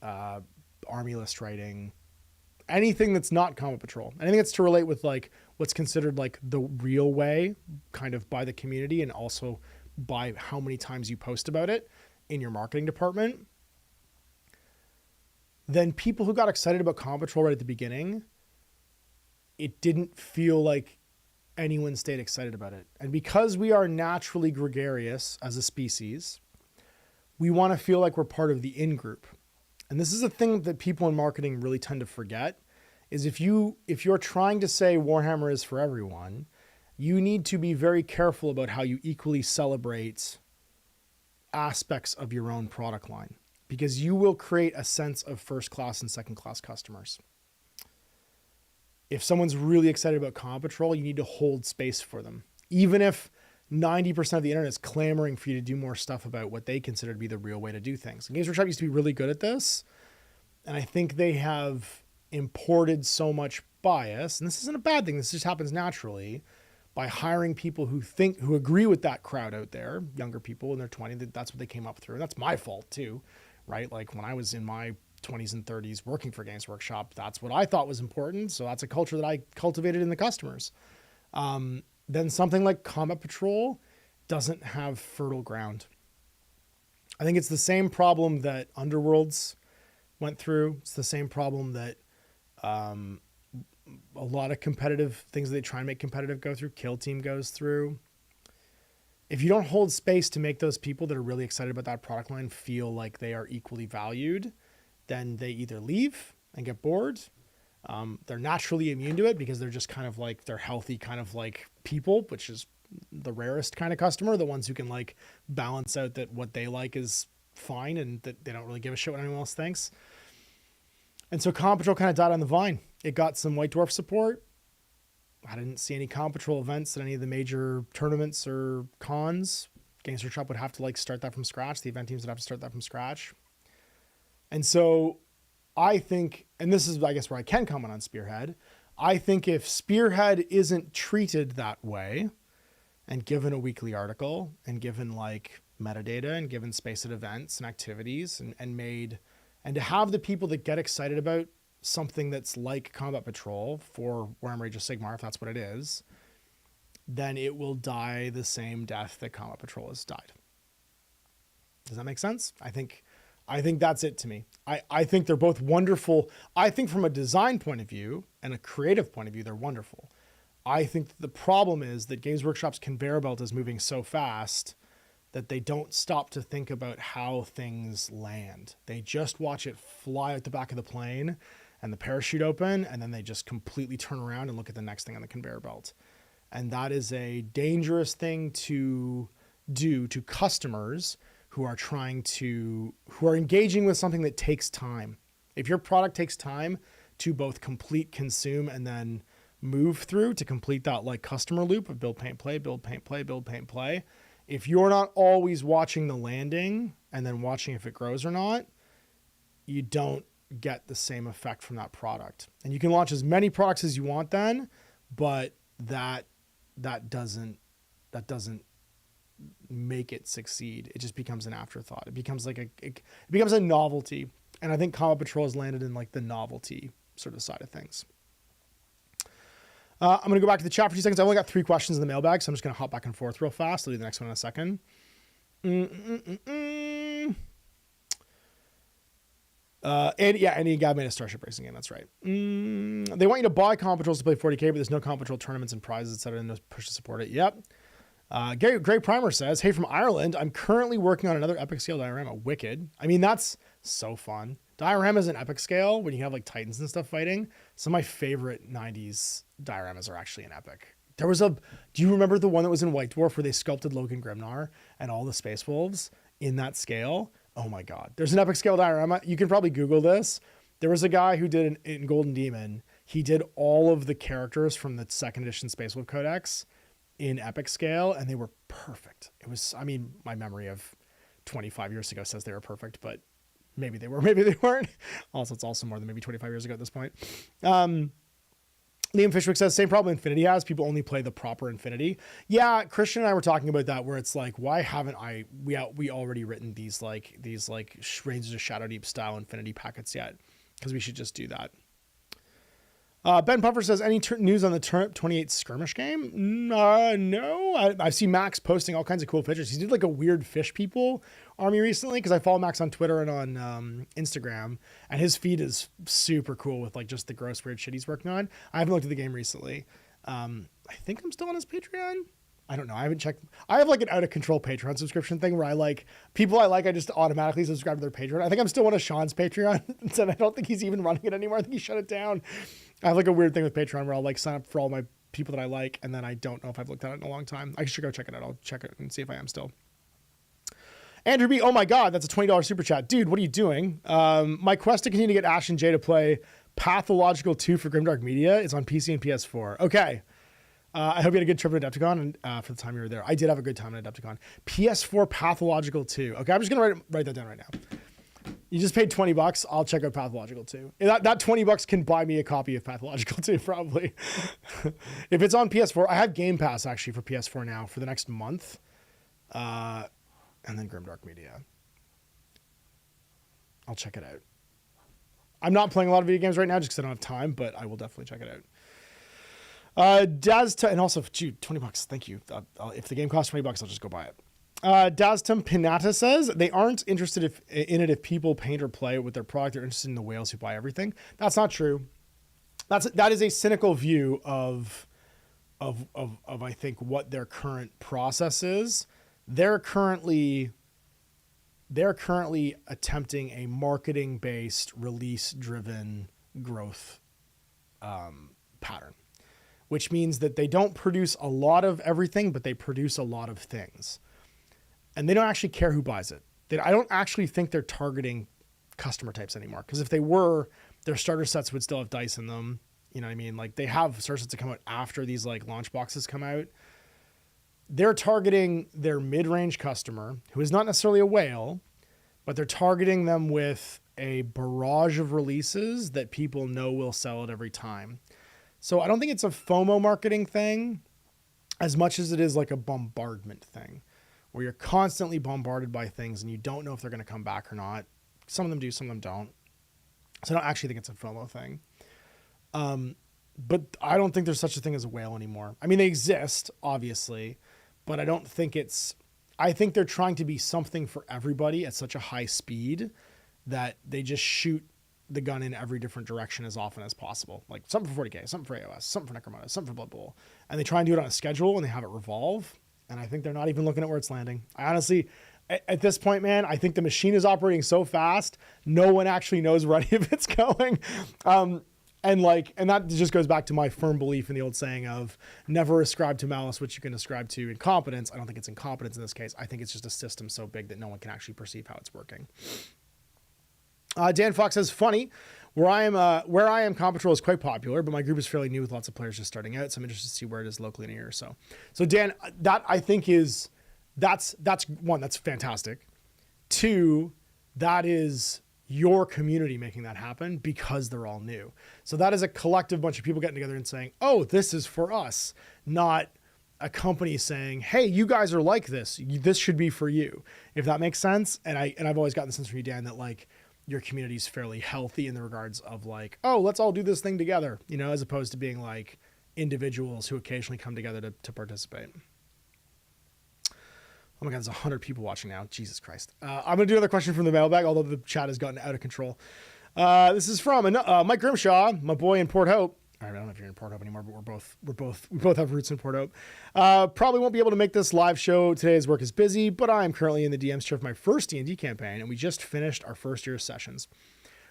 army list writing, anything that's not Combat Patrol, anything that's to relate with like what's considered like the real way kind of by the community and also by how many times you post about it in your marketing department, then people who got excited about Combat Patrol right at the beginning, it didn't feel like anyone stayed excited about it. And because we are naturally gregarious as a species, we want to feel like we're part of the in-group. And this is a thing that people in marketing really tend to forget, is if you're trying to say Warhammer is for everyone, you need to be very careful about how you equally celebrate aspects of your own product line, because you will create a sense of first class and second class customers. If someone's really excited about Combat Patrol, you need to hold space for them. Even if 90% of the internet is clamoring for you to do more stuff about what they consider to be the real way to do things. And Games Workshop used to be really good at this. And I think they have imported so much bias, and this isn't a bad thing, this just happens naturally, by hiring people who agree with that crowd out there, younger people in their 20s, that's what they came up through. And that's my fault too, right? Like when I was in my 20s and 30s working for Games Workshop, that's what I thought was important. So that's a culture that I cultivated in the customers. Then something like Combat Patrol doesn't have fertile ground. I think it's the same problem that Underworlds went through. It's the same problem that a lot of competitive things that they try and make competitive go through, Kill Team goes through. If you don't hold space to make those people that are really excited about that product line feel like they are equally valued, then they either leave and get bored. They're naturally immune to it because they're just kind of like, they're healthy kind of like people, which is the rarest kind of customer, the ones who can like balance out that what they like is fine and that they don't really give a shit what anyone else thinks. And so Combat Patrol kind of died on the vine. It got some White Dwarf support. I didn't see any Combat Patrol events at any of the major tournaments or cons. Games Workshop would have to like start that from scratch. The event teams would have to start that from scratch. And so I think, and this is, I guess, where I can comment on Spearhead. I think if Spearhead isn't treated that way and given a weekly article and given like metadata and given space at events and activities and to have the people that get excited about something that's like Combat Patrol for Warhammer Age of Sigmar, if that's what it is, then it will die the same death that Combat Patrol has died. Does that make sense? I think that's it to me. I think they're both wonderful. I think from a design point of view and a creative point of view, they're wonderful. I think the problem is that Games Workshop's conveyor belt is moving so fast that they don't stop to think about how things land. They just watch it fly out the back of the plane and the parachute open, and then they just completely turn around and look at the next thing on the conveyor belt. And that is a dangerous thing to do to customers who are engaging with something that takes time. If your product takes time to both complete, consume, and then move through to complete that like customer loop of build, paint, play, build, paint, play, build, paint, play, if you're not always watching the landing and then watching if it grows or not, you don't get the same effect from that product. And you can launch as many products as you want then, but that doesn't make it succeed. It just becomes an afterthought. It becomes like it becomes a novelty. And I think Combat Patrol has landed in like the novelty sort of side of things. I'm going to go back to the chat for 2 seconds. I only got 3 questions in the mailbag, so I'm just going to hop back and forth real fast. I'll do the next one in a second. Andy Gab made a Starship Racing game. That's right. They want you to buy Combat Patrols to play 40K, but there's no Combat Patrol tournaments and prizes, etc. And no push to support it. Yep. Gray Primer says, hey, from Ireland, I'm currently working on another epic scale diorama, Wicked. I mean, that's so fun. Dioramas in epic scale, when you have like Titans and stuff fighting, some of my favorite 90s dioramas are actually in epic. Do you remember the one that was in White Dwarf where they sculpted Logan Grimnar and all the Space Wolves in that scale? Oh my God. There's an epic scale diorama. You can probably Google this. There was a guy who did in Golden Demon. he did all of the characters from the second edition Space Wolf Codex in epic scale, and they were perfect. It was, I mean, my memory of 25 years ago says they were perfect, but maybe they were, maybe they weren't. Also, it's also more than maybe 25 years ago at this point. Liam Fishwick says, same problem Infinity has. People only play the proper Infinity. Yeah, Christian and I were talking about that, where it's like, why haven't we already written these Rangers of Shadow Deep style Infinity packets yet? Because we should just do that. Ben Puffer says, any news on the Turnip 28 skirmish game? No. I see Max posting all kinds of cool pictures. He did like a weird fish people army recently, because I follow Max on Twitter and on Instagram, and his feed is super cool with like just the gross weird shit he's working on. I haven't looked at the game recently. I think I'm still on his Patreon. I don't know. I haven't checked. I have like an out of control Patreon subscription thing where I like people I just automatically subscribe to their Patreon. I think I'm still on Sean's Patreon, and I don't think he's even running it anymore. I think he shut it down. I have like a weird thing with Patreon where I'll like sign up for all my people that I like, and then I don't know if I've looked at it in a long time. I should go check it out. I'll check it and see if I am still. Andrew B, oh my God, that's a $20 super chat. Dude, what are you doing? My quest to continue to get Ash and Jay to play Pathological 2 for Grimdark Media is on PC and PS4. Okay. I hope you had a good trip at Adepticon and for the time you were there. I did have a good time at Adepticon. PS4 Pathological 2. Okay, I'm just going to write that down right now. You just paid $20. I'll check out Pathological 2. That $20 can buy me a copy of Pathological 2, probably. If it's on PS4, I have Game Pass actually for PS4 now for the next month. And then Grimdark Media. I'll check it out. I'm not playing a lot of video games right now just because I don't have time, but I will definitely check it out. And also, dude, $20. Thank you. If the game costs $20, I'll just go buy it. Daztum Pinata says they aren't interested in it if people paint or play with their product. They're interested in the whales who buy everything. That's not true. That is a cynical view of I think what their current process is. They're currently attempting a marketing-based, release-driven growth pattern, which means that they don't produce a lot of everything, but they produce a lot of things. And they don't actually care who buys it. I don't actually think they're targeting customer types anymore, because if they were, their starter sets would still have dice in them. You know what I mean? Like, they have starter sets that come out after these like launch boxes come out. They're targeting their mid-range customer, who is not necessarily a whale, but they're targeting them with a barrage of releases that people know will sell at every time. So I don't think it's a FOMO marketing thing as much as it is like a bombardment thing, where you're constantly bombarded by things and you don't know if they're going to come back or not. Some of them do, some of them don't. So I don't actually think it's a FOMO thing. But I don't think there's such a thing as a whale anymore. I mean, they exist, obviously, but I don't think I think they're trying to be something for everybody at such a high speed that they just shoot the gun in every different direction as often as possible. Like something for 40K, something for AOS, something for Necromunda, something for Blood Bowl. And they try and do it on a schedule and they have it revolve. And I think they're not even looking at where it's landing. I honestly, at this point, man, I think the machine is operating so fast, no one actually knows where any of it's going. And that just goes back to my firm belief in the old saying of never ascribe to malice what you can ascribe to incompetence. I don't think it's incompetence in this case. I think it's just a system so big that no one can actually perceive how it's working. Dan Fox says, funny, where I am, Comp Patrol is quite popular, but my group is fairly new with lots of players just starting out. So I'm interested to see where it is locally in a year or so. So Dan, that I think that's one, that's fantastic. Two, that is your community making that happen because they're all new. So that is a collective bunch of people getting together and saying, oh, this is for us, not a company saying, hey, you guys are like this. This should be for you. If that makes sense. And I've always gotten the sense from you, Dan, that like your community is fairly healthy in the regards of like, oh, let's all do this thing together, you know, as opposed to being like individuals who occasionally come together to participate. Oh my God, there's 100 people watching now. Jesus Christ. I'm going to do another question from the mailbag, although the chat has gotten out of control. This is from Mike Grimshaw, my boy in Port Hope. I don't know if you're in Port Hope anymore, but we both have roots in Port Hope. Probably won't be able to make this live show today as work is busy, but I am currently in the DM's chair for my first D&D campaign, and we just finished our first year of sessions.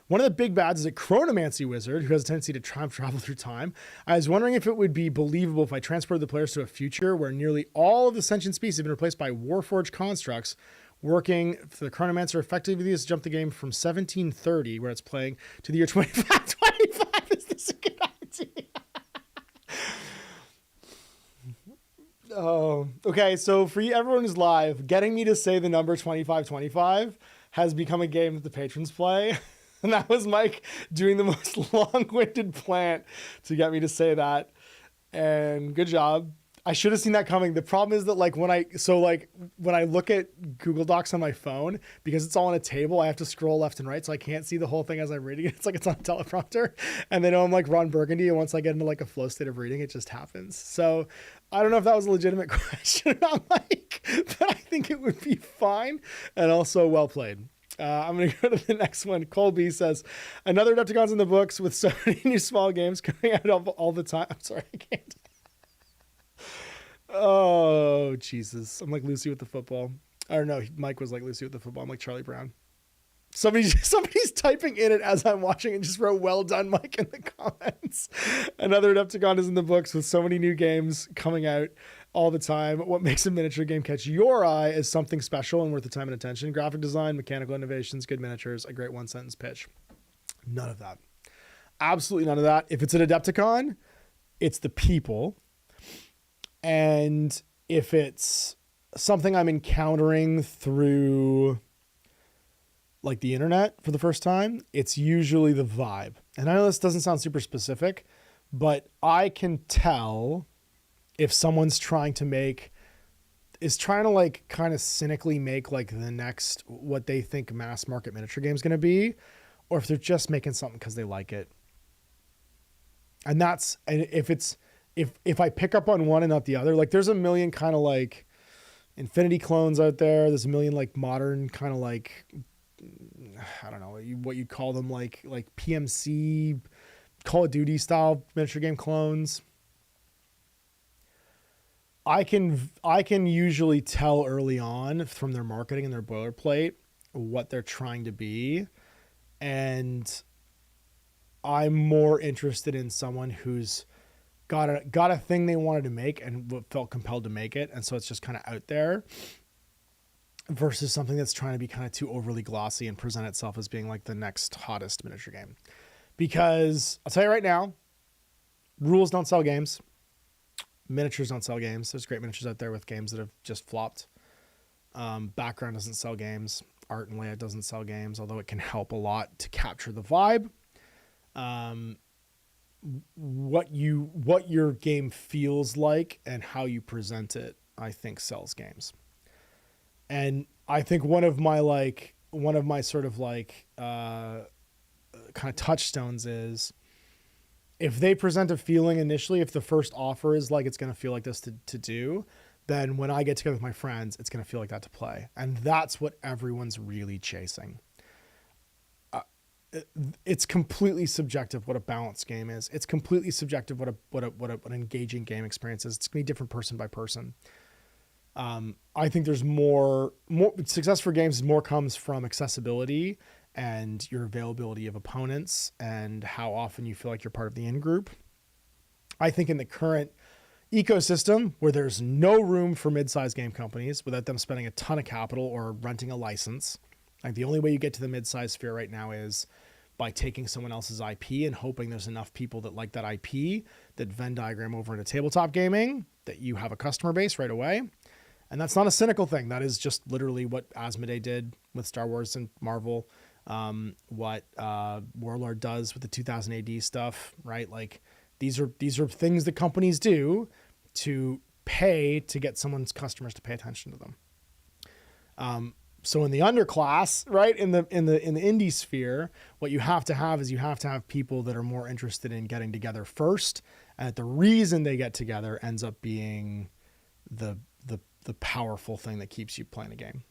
One of the big bads is a chronomancy wizard who has a tendency to travel through time. I was wondering if it would be believable if I transported the players to a future where nearly all of the sentient species have been replaced by warforged constructs. Working for the chronomancer effectively is jump the game from 1730, where it's playing, to the year 2525. Is this a good Oh, okay. So for everyone who's live, getting me to say the number 2525 has become a game that the patrons play. And that was Mike doing the most long-winded plant to get me to say that. And good job. I should have seen that coming. The problem is that when I look at Google Docs on my phone, because it's all on a table, I have to scroll left and right. So I can't see the whole thing as I'm reading it. It's like it's on a teleprompter. And they know I'm like Ron Burgundy. And once I get into like a flow state of reading, it just happens. So I don't know if that was a legitimate question or not, Mike, but I think it would be fine. And also well played. I'm going to go to the next one. Colby says, another Adepticons in the books with so many new small games coming out all the time. I'm sorry, I can't. Oh, Jesus. I'm like Lucy with the football. I don't know. Mike was like Lucy with the football. I'm like Charlie Brown. Somebody's typing in it as I'm watching and just wrote, well done, Mike, in the comments. Another Adepticon is in the books with so many new games coming out all the time. What makes a miniature game catch your eye is something special and worth the time and attention. Graphic design, mechanical innovations, good miniatures, a great one-sentence pitch. None of that. Absolutely none of that. If it's an Adepticon, it's the people. And if it's something I'm encountering through like the internet for the first time, it's usually the vibe. And I know this doesn't sound super specific, but I can tell if someone's trying to like kind of cynically make like the next, what they think mass market miniature game is going to be, or if they're just making something because they like it. And if I pick up on one and not the other, like there's a million kind of like Infinity clones out there. There's a million like modern kind of like, I don't know what you'd call them, like PMC, Call of Duty style miniature game clones. I can usually tell early on from their marketing and their boilerplate what they're trying to be. And I'm more interested in someone who's got a thing they wanted to make and felt compelled to make it. And so it's just kind of out there versus something that's trying to be kind of too overly glossy and present itself as being like the next hottest miniature game. Because I'll tell you right now, rules don't sell games. Miniatures don't sell games. There's great miniatures out there with games that have just flopped. Background doesn't sell games. Art and layout doesn't sell games, although it can help a lot to capture the vibe. What your game feels like and how you present it, I think sells games. And I think one of my sort of like kind of touchstones is if they present a feeling initially, if the first offer is like, it's going to feel like this to do, then when I get together with my friends, it's going to feel like that to play. And that's what everyone's really chasing. It's completely subjective what a balanced game is. It's completely subjective what an engaging game experience is. It's going to be different person by person. I think there's more success for games more comes from accessibility and your availability of opponents and how often you feel like you're part of the in-group. I think in the current ecosystem where there's no room for mid-sized game companies without them spending a ton of capital or renting a license, like the only way you get to the mid-sized sphere right now is by taking someone else's IP and hoping there's enough people that like that IP that Venn diagram over into tabletop gaming that you have a customer base right away. And that's not a cynical thing. That is just literally what Asmodee did with Star Wars and Marvel. What Warlord does with the 2000 AD stuff, right? Like these are things that companies do to pay to get someone's customers to pay attention to them. So in the underclass, right, in the indie sphere, what you have to have is you have to have people that are more interested in getting together first, and the reason they get together ends up being the powerful thing that keeps you playing a game.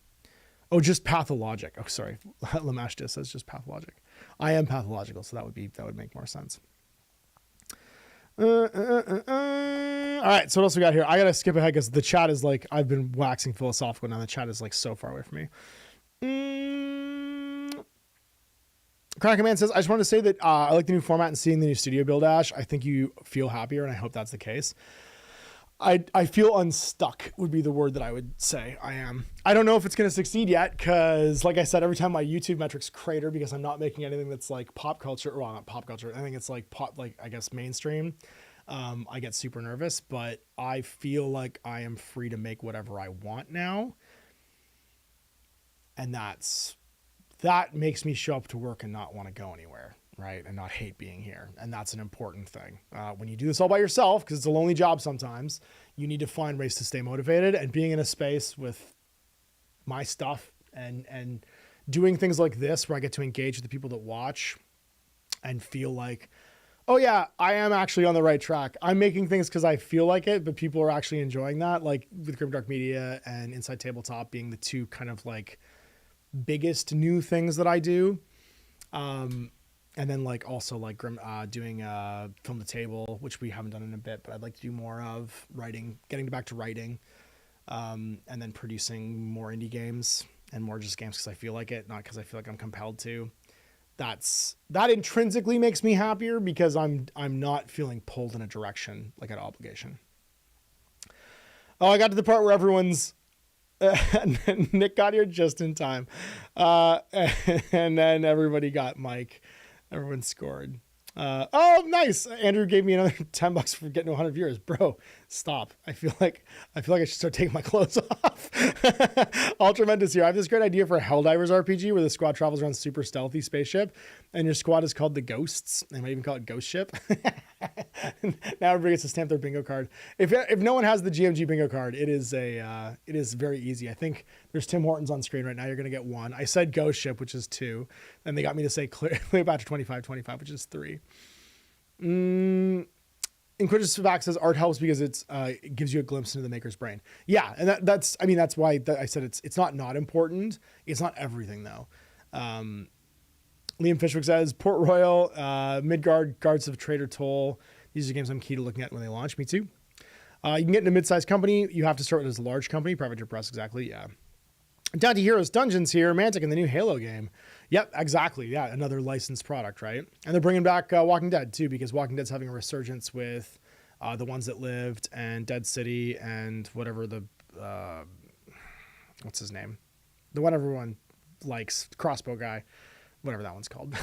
Oh, just pathologic. Oh, sorry. Lamash just says just pathologic. I am pathological, so that would make more sense. All right, so what else we got here? I gotta skip ahead because the chat is like, I've been waxing philosophical now. The chat is like so far away from me. Kraken Man says, I just wanted to say that I like the new format and seeing the new studio build, Ash. I think you feel happier, and I hope that's the case. I feel unstuck would be the word that I would say I am. I don't know if it's going to succeed yet because, like I said, every time my YouTube metrics crater because I'm not making anything that's like pop culture, well, not pop culture. I think it's like pop, like I guess mainstream. I get super nervous, but I feel like I am free to make whatever I want now. And that makes me show up to work and not want to go anywhere, right? And not hate being here. And that's an important thing. When you do this all by yourself, because it's a lonely job sometimes, you need to find ways to stay motivated. And being in a space with my stuff and doing things like this, where I get to engage with the people that watch and feel like, oh yeah, I am actually on the right track. I'm making things because I feel like it, but people are actually enjoying that. Like with Grimdark Media and Inside Tabletop being the two kind of like biggest new things that I do. And then like also like doing Film the Table, which we haven't done in a bit, but I'd like to do more of writing, getting back to writing, and then producing more indie games and more just games because I feel like it, not because I feel like I'm compelled to. That intrinsically makes me happier because I'm not feeling pulled in a direction like an obligation. Oh, I got to the part where everyone's Nick got here just in time. And then everybody got Mike. Everyone scored. Oh, nice. Andrew gave me another $10 for getting to 100 viewers. Bro, stop. I feel like I should start taking my clothes off. Ultramentus here. I have this great idea for a Helldivers RPG where the squad travels around super stealthy spaceship and your squad is called the Ghosts. They might even call it Ghost Ship. Now everybody gets to stamp their bingo card. If no one has the GMG bingo card, it is very easy. I think there's Tim Hortons on screen right now. You're going to get one. I said Ghost Ship, which is 2. And they got me to say Cleopatra 2525, which is 3. Inquisitive Fact says art helps because it gives you a glimpse into the maker's brain. Yeah, and that's why I said it's not important. It's not everything though. Liam Fishwick says Port Royal, Midgard, Guards of Trader Toll. These are games I'm key to looking at when they launch. Me too. You can get in a mid-sized company. You have to start with as a large company. Private Press, exactly. Yeah. Down to Heroes Dungeons here. Mantic in the new Halo game. Yep, exactly. Yeah, another licensed product, right? And they're bringing back Walking Dead too, because Walking Dead's having a resurgence with The Ones That Lived and Dead City and whatever the what's his name, the one everyone likes, crossbow guy, whatever that one's called.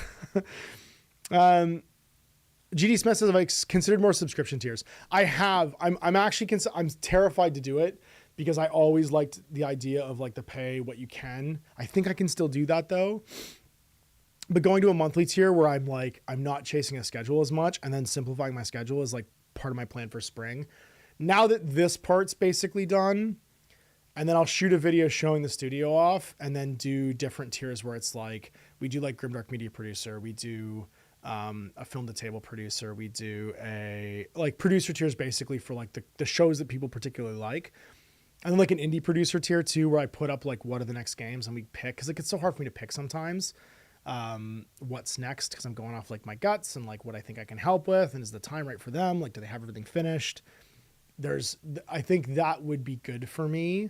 GD Smith says, have I considered more subscription tiers? I have. I'm actually I'm terrified to do it because I always liked the idea of like the pay what you can. I think I can still do that though. But going to a monthly tier where I'm not chasing a schedule as much and then simplifying my schedule is like part of my plan for spring. Now that this part's basically done, and then I'll shoot a video showing the studio off and then do different tiers where it's like, we do like Grimdark Media Producer. We do a Film to Table producer. We do like producer tiers basically for like the shows that people particularly like. And then like an indie producer tier too, where I put up like what are the next games and we pick, because like it's so hard for me to pick sometimes what's next, because I'm going off like my guts and like what I think I can help with, and is the time right for them, like do they have everything finished. I think that would be good for me,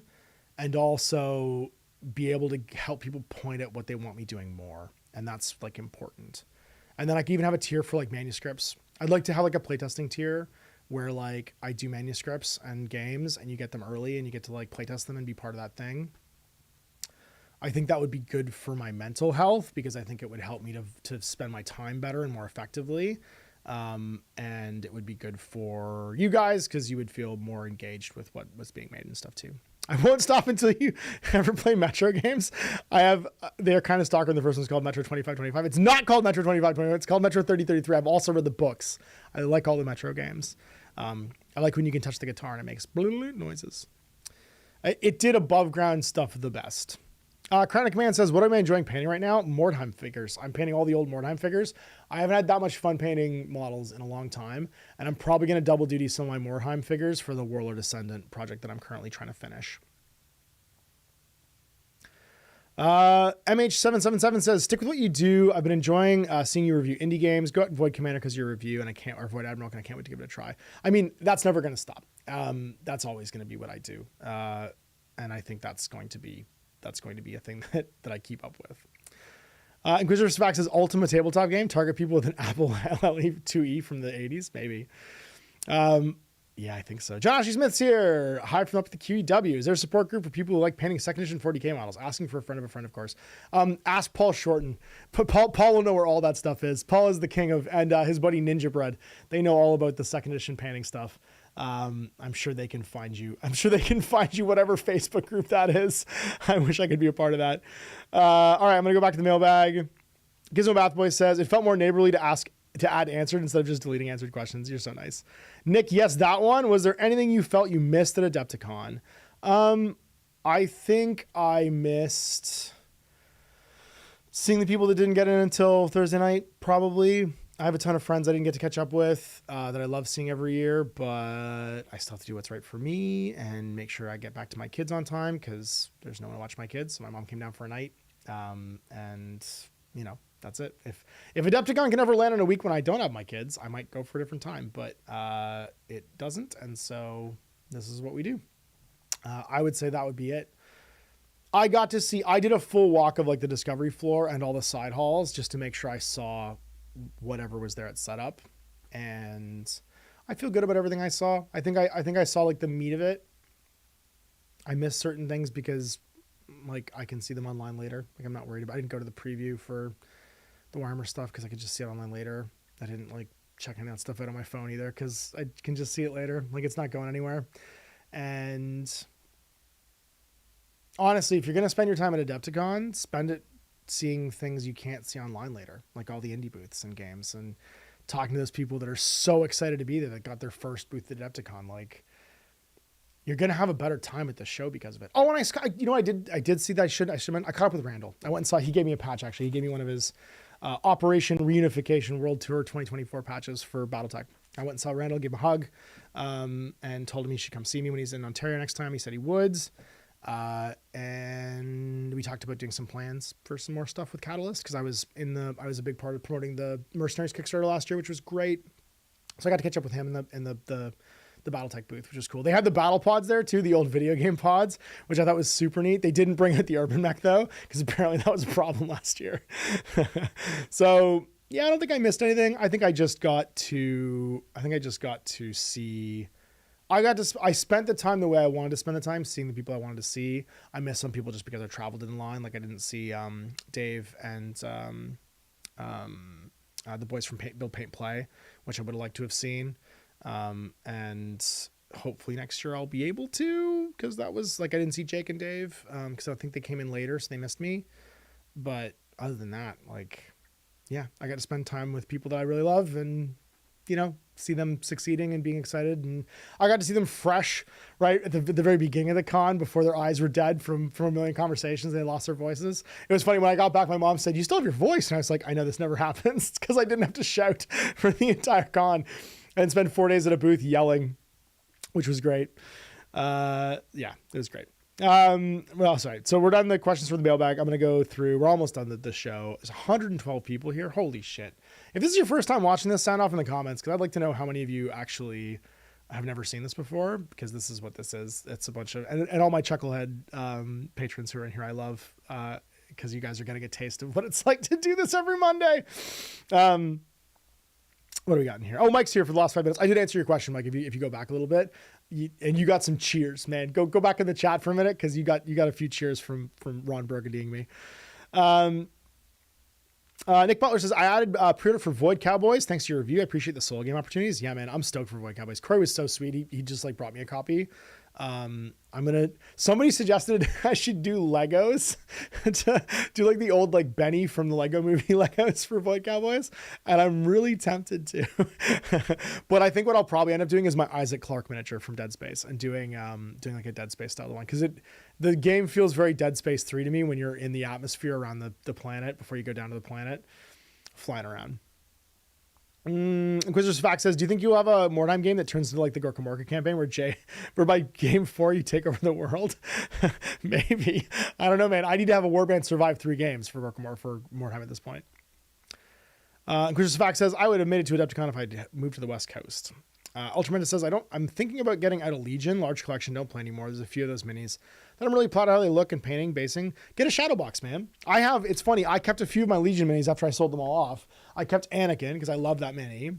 and also be able to help people point at what they want me doing more, and that's like important. And then I can even have a tier for like manuscripts. I'd like to have like a playtesting tier where like I do manuscripts and games and you get them early and you get to like playtest them and be part of that thing. I think that would be good for my mental health because I think it would help me to spend my time better and more effectively. And it would be good for you guys because you would feel more engaged with what was being made and stuff too. I won't stop until you ever play Metro games. They're kind of stalker. The first one's called Metro 2525. It's not called Metro 2525. It's called Metro 3033. I've also read the books. I like all the Metro games. I like when you can touch the guitar and it makes noises. It did above ground stuff the best. Chronic Man says, what am I enjoying painting right now? Mordheim figures. I'm painting all the old Mordheim figures. I haven't had that much fun painting models in a long time, and I'm probably going to double duty some of my Mordheim figures for the Warlord Ascendant project that I'm currently trying to finish. MH777 says, stick with what you do. I've been enjoying seeing you review indie games. Go out and Void Commander because your review, or Void Admiral, and I can't wait to give it a try. I mean, that's never going to stop. That's always going to be what I do. And I think that's going to be a thing that I keep up with. Inquisitor Spax says Ultima tabletop game. Target people with an Apple LE2E from the 80s, maybe. Yeah, I think so. John Ashley Smith's here. Hi from up at the QEW. Is there a support group for people who like painting second edition 40K models? Asking for a friend of a friend, of course. Ask Paul Shorten. Paul will know where all that stuff is. Paul is the king of, and his buddy Ninja Bread. They know all about the second edition painting stuff. I'm sure they can find you. I'm sure they can find you whatever Facebook group that is. I wish I could be a part of that. All right, I'm going to go back to the mailbag. Gizmo Bath Boy says, it felt more neighborly to add answered instead of just deleting answered questions. You're so nice. Nick, yes, that one. Was there anything you felt you missed at Adepticon? I think I missed seeing the people that didn't get in until Thursday night, probably. I have a ton of friends I didn't get to catch up with that I love seeing every year, but I still have to do what's right for me and make sure I get back to my kids on time because there's no one to watch my kids. So my mom came down for a night. And, you know, that's it. If Adepticon can ever land in a week when I don't have my kids, I might go for a different time, but it doesn't. And so this is what we do. I would say that would be it. I did a full walk of like the discovery floor and all the side halls just to make sure I saw whatever was there at setup. And I feel good about everything I saw. I think I saw like the meat of it. I missed certain things because like I can see them online later. Like I'm not worried about, I didn't go to the preview for the Warhammer stuff because I could just see it online later. I didn't like checking that stuff out on my phone either because I can just see it later. Like it's not going anywhere. And honestly, if you're going to spend your time at Adepticon, spend it seeing things you can't see online later, like all the indie booths and games and talking to those people that are so excited to be there that got their first booth at Adepticon. Like you're going to have a better time at the show because of it. Oh, and I did see that I caught up with Randall. I went and saw, he gave me a patch actually. He gave me one of his Operation Reunification World Tour 2024 patches for Battletech. I went and saw Randall, gave him a hug, and told him he should come see me when he's in Ontario next time. He said he would. And we talked about doing some plans for some more stuff with Catalyst because I was a big part of promoting the Mercenaries Kickstarter last year, which was great. So I got to catch up with him in the Battletech booth, which was cool. They had the battle pods there too, the old video game pods, which I thought was super neat. They didn't bring out the Urban Mech though, because apparently that was a problem last year. So yeah, I don't think I missed anything. I just got to see, I spent the time the way I wanted to spend the time, seeing the people I wanted to see. I missed some people just because I traveled in line. Like I didn't see Dave and the boys from Build Paint Play, which I would have liked to have seen. And hopefully next year I'll be able to, because that was like, I didn't see Jake and Dave, because I think they came in later, so they missed me. But other than that, like, yeah, I got to spend time with people that I really love and, you know, see them succeeding and being excited. And I got to see them fresh, right at the very beginning of the con before their eyes were dead from a million conversations. They lost their voices. It was funny when I got back, my mom said, "You still have your voice." And I was like, "I know this never happens." It's because I didn't have to shout for the entire con and spend 4 days at a booth yelling, which was great. Yeah, it was great. Well, sorry. So we're done the questions for the mailbag. I'm going to go through, we're almost done the show. There's 112 people here. Holy shit. If this is your first time watching this, sound off in the comments, because I'd like to know how many of you actually have never seen this before, because this is what this is. It's a bunch of, and all my Chucklehead patrons who are in here, I love, because you guys are getting a taste of what it's like to do this every Monday. What do we got in here? Oh, Mike's here for the last 5 minutes. I did answer your question, Mike. If you go back a little bit, and you got some cheers, man. Go back in the chat for a minute because you got a few cheers from Ron Burgundying me. Nick Butler says, I added pre-order for Void Cowboys. Thanks to your review. I appreciate the solo game opportunities. Yeah, man, I'm stoked for Void Cowboys. Corey was so sweet. He just like brought me a copy. Somebody suggested I should do Legos to do like the old like Benny from the Lego movie Legos for Void Cowboys. And I'm really tempted to, but I think what I'll probably end up doing is my Isaac Clarke miniature from Dead Space and doing like a Dead Space style one. Cause the game feels very Dead Space 3 to me when you're in the atmosphere around the planet before you go down to the planet flying around. Inquisitor's Fact says, do you think you'll have a Mordheim game that turns into like the Gorka Morka campaign where by game 4 you take over the world? Maybe. I don't know, man. I need to have a warband survive 3 games for Mordheim at this point. Inquisitor's Fact says, I would admit it to Adepticon if I moved to the West Coast. Ultraman says, I'm thinking about getting out of Legion. Large collection, don't play anymore. There's a few of those minis that I'm really proud of how they look and painting, basing. Get a shadow box, man. It's funny. I kept a few of my Legion minis after I sold them all off. I kept Anakin because I love that mini.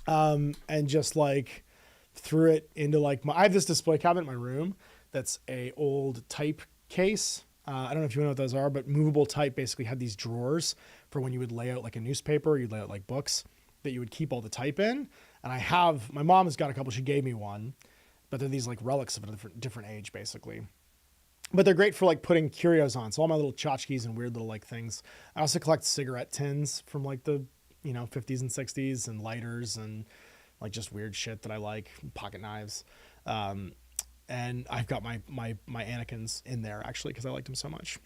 And just like threw it into like I have this display cabinet in my room that's a old type case. I don't know if you know what those are, but movable type basically had these drawers for when you would lay out like a newspaper, you'd lay out like books that you would keep all the type in. And my mom has got a couple, she gave me one, but they're these like relics of a different age basically. But they're great for like putting curios on. So all my little tchotchkes and weird little like things. I also collect cigarette tins from like the, 50s and 60s and lighters and like just weird shit that I like, pocket knives. And I've got my Anakins in there actually because I liked them so much.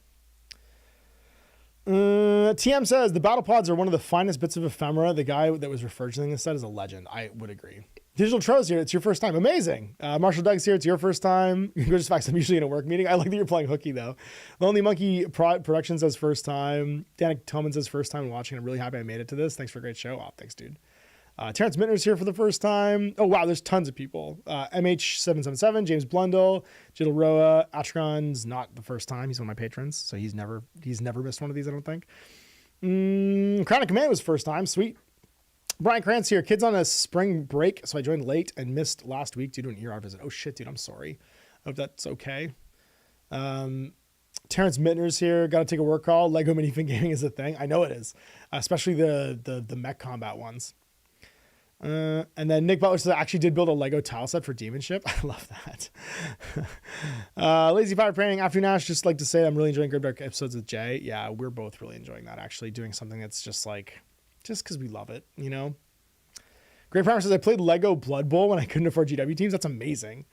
TM says the battle pods are one of the finest bits of ephemera. The guy that was refurbishing this set is a legend. I would agree. Digital Tro's here. It's your first time. Amazing. Marshall Doug's here. It's your first time. Gorgeous Facts. I'm usually in a work meeting. I like that you're playing hooky though. Lonely Monkey Productions says first time. Danik Toman says first time watching. I'm really happy I made it to this. Thanks for a great show. Oh, thanks, dude. Terrence Mittner's here for the first time. Oh, wow. There's tons of people. MH777, James Blundell, Jiddle Roa. Atron's not the first time. He's one of my patrons. So he's never missed one of these, I don't think. Crown of Command was first time. Sweet. Brian Krantz here. Kids on a spring break. So I joined late and missed last week due to an ER visit. Oh shit, dude. I'm sorry. I hope that's okay. Terrence Mittner's here. Got to take a work call. Lego minifig gaming is a thing. I know it is. Especially the mech combat ones. And then Nick Butler says I actually did build a Lego tile set for Demon Ship. I love that. Lazy Fire Praying After Nash, just like to say I'm really enjoying Grimdark episodes with Jay. Yeah, we're both really enjoying that, actually, doing something that's just because we love it, Great Primer says I played Lego Blood Bowl when I couldn't afford GW teams. That's amazing.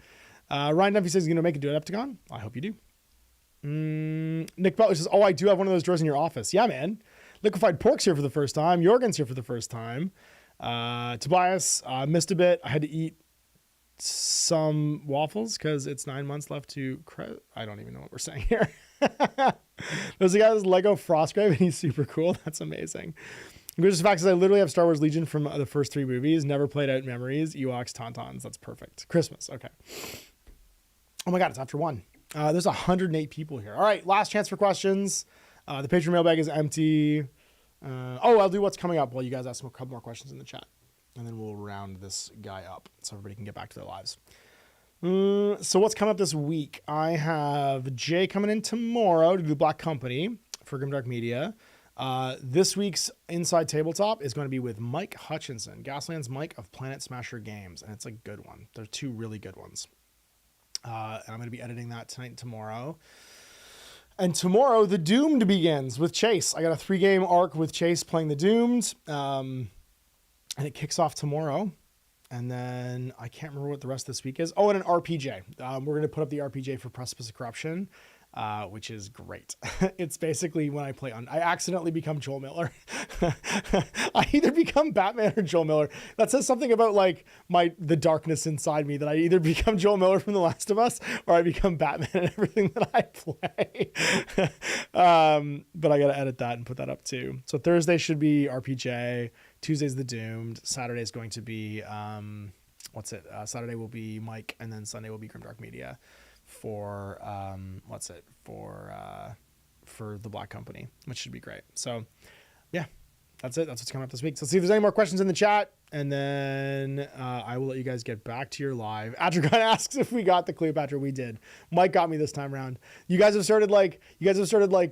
Ryan Duffy says he's going to make a Duodepticon. I hope you do. Nick Butler says, I do have one of those drawers in your office. Yeah, man. Liquefied Pork's here for the first time. Jorgen's here for the first time. Tobias missed a bit. I had to eat some waffles because it's 9 months left to I don't even know what we're saying here. There's a guy with Lego Frostgrave and he's super cool. That's amazing. Just the fact is I literally have Star Wars Legion from the first 3 movies. Never played out Memories, Ewoks, Tauntauns. That's perfect. Christmas. Okay. Oh my God, it's after 1. There's 108 people here. All right, last chance for questions. The Patreon mailbag is empty. I'll do what's coming up while you guys ask a couple more questions in the chat. And then we'll round this guy up so everybody can get back to their lives. So what's coming up this week? I have Jay coming in tomorrow to do Black Company for Grimdark Media. This week's Inside Tabletop is going to be with Mike Hutchinson, Gasland's Mike of Planet Smasher Games. And it's a good one. There's 2 really good ones. And I'm going to be editing that tonight and tomorrow. And tomorrow, The Doomed begins with Chase. I got a 3-game arc with Chase playing The Doomed. And it kicks off tomorrow. And then I can't remember what the rest of this week is. Oh, and an RPG. We're going to put up the RPG for Precipice of Corruption, which is great. It's basically when I play I accidentally become Joel Miller. I either become Batman or Joel Miller. That says something about like the darkness inside me, that I either become Joel Miller from The Last of Us or I become Batman in everything that I play. But I got to edit that and put that up too. So Thursday should be RPG. Tuesday's The Doomed. Saturday's going to be, Saturday will be Mike, and then Sunday will be Grimdark Media for the Black Company, which should be great. So yeah, that's it. That's what's coming up this week. So let's see if there's any more questions in the chat, and then I will let you guys get back to your live. Atragon asks if we got the Cleopatra. We did. Mike got me this time around. You guys have started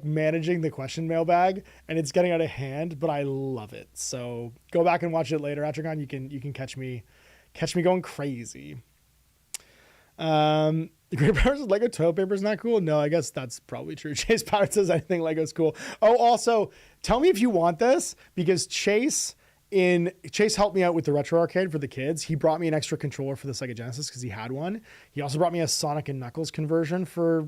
managing the question mailbag, and it's getting out of hand, but I love it. So go back and watch it later. Atragon, you can catch me going crazy. Great Powers with Lego toilet paper is not cool. No, I guess that's probably true. Chase Power says I think Lego's cool. Oh, also tell me if you want this, because Chase helped me out with the retro arcade for the kids. He brought me an extra controller for the Sega Genesis because he had one. He also brought me a Sonic and Knuckles conversion for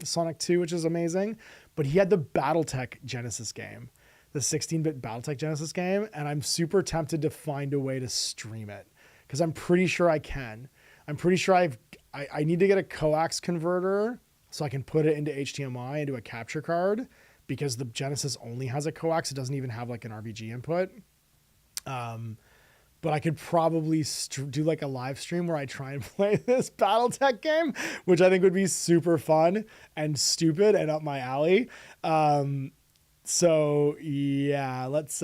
Sonic 2, which is amazing. But he had the BattleTech Genesis game, the 16-bit BattleTech Genesis game, and I'm super tempted to find a way to stream it because I'm pretty sure I can. I'm pretty sure I need to get a coax converter so I can put it into HDMI into a capture card, because the Genesis only has a coax. It doesn't even have like an RBG input. But I could probably do like a live stream where I try and play this BattleTech game, which I think would be super fun and stupid and up my alley. So yeah, let's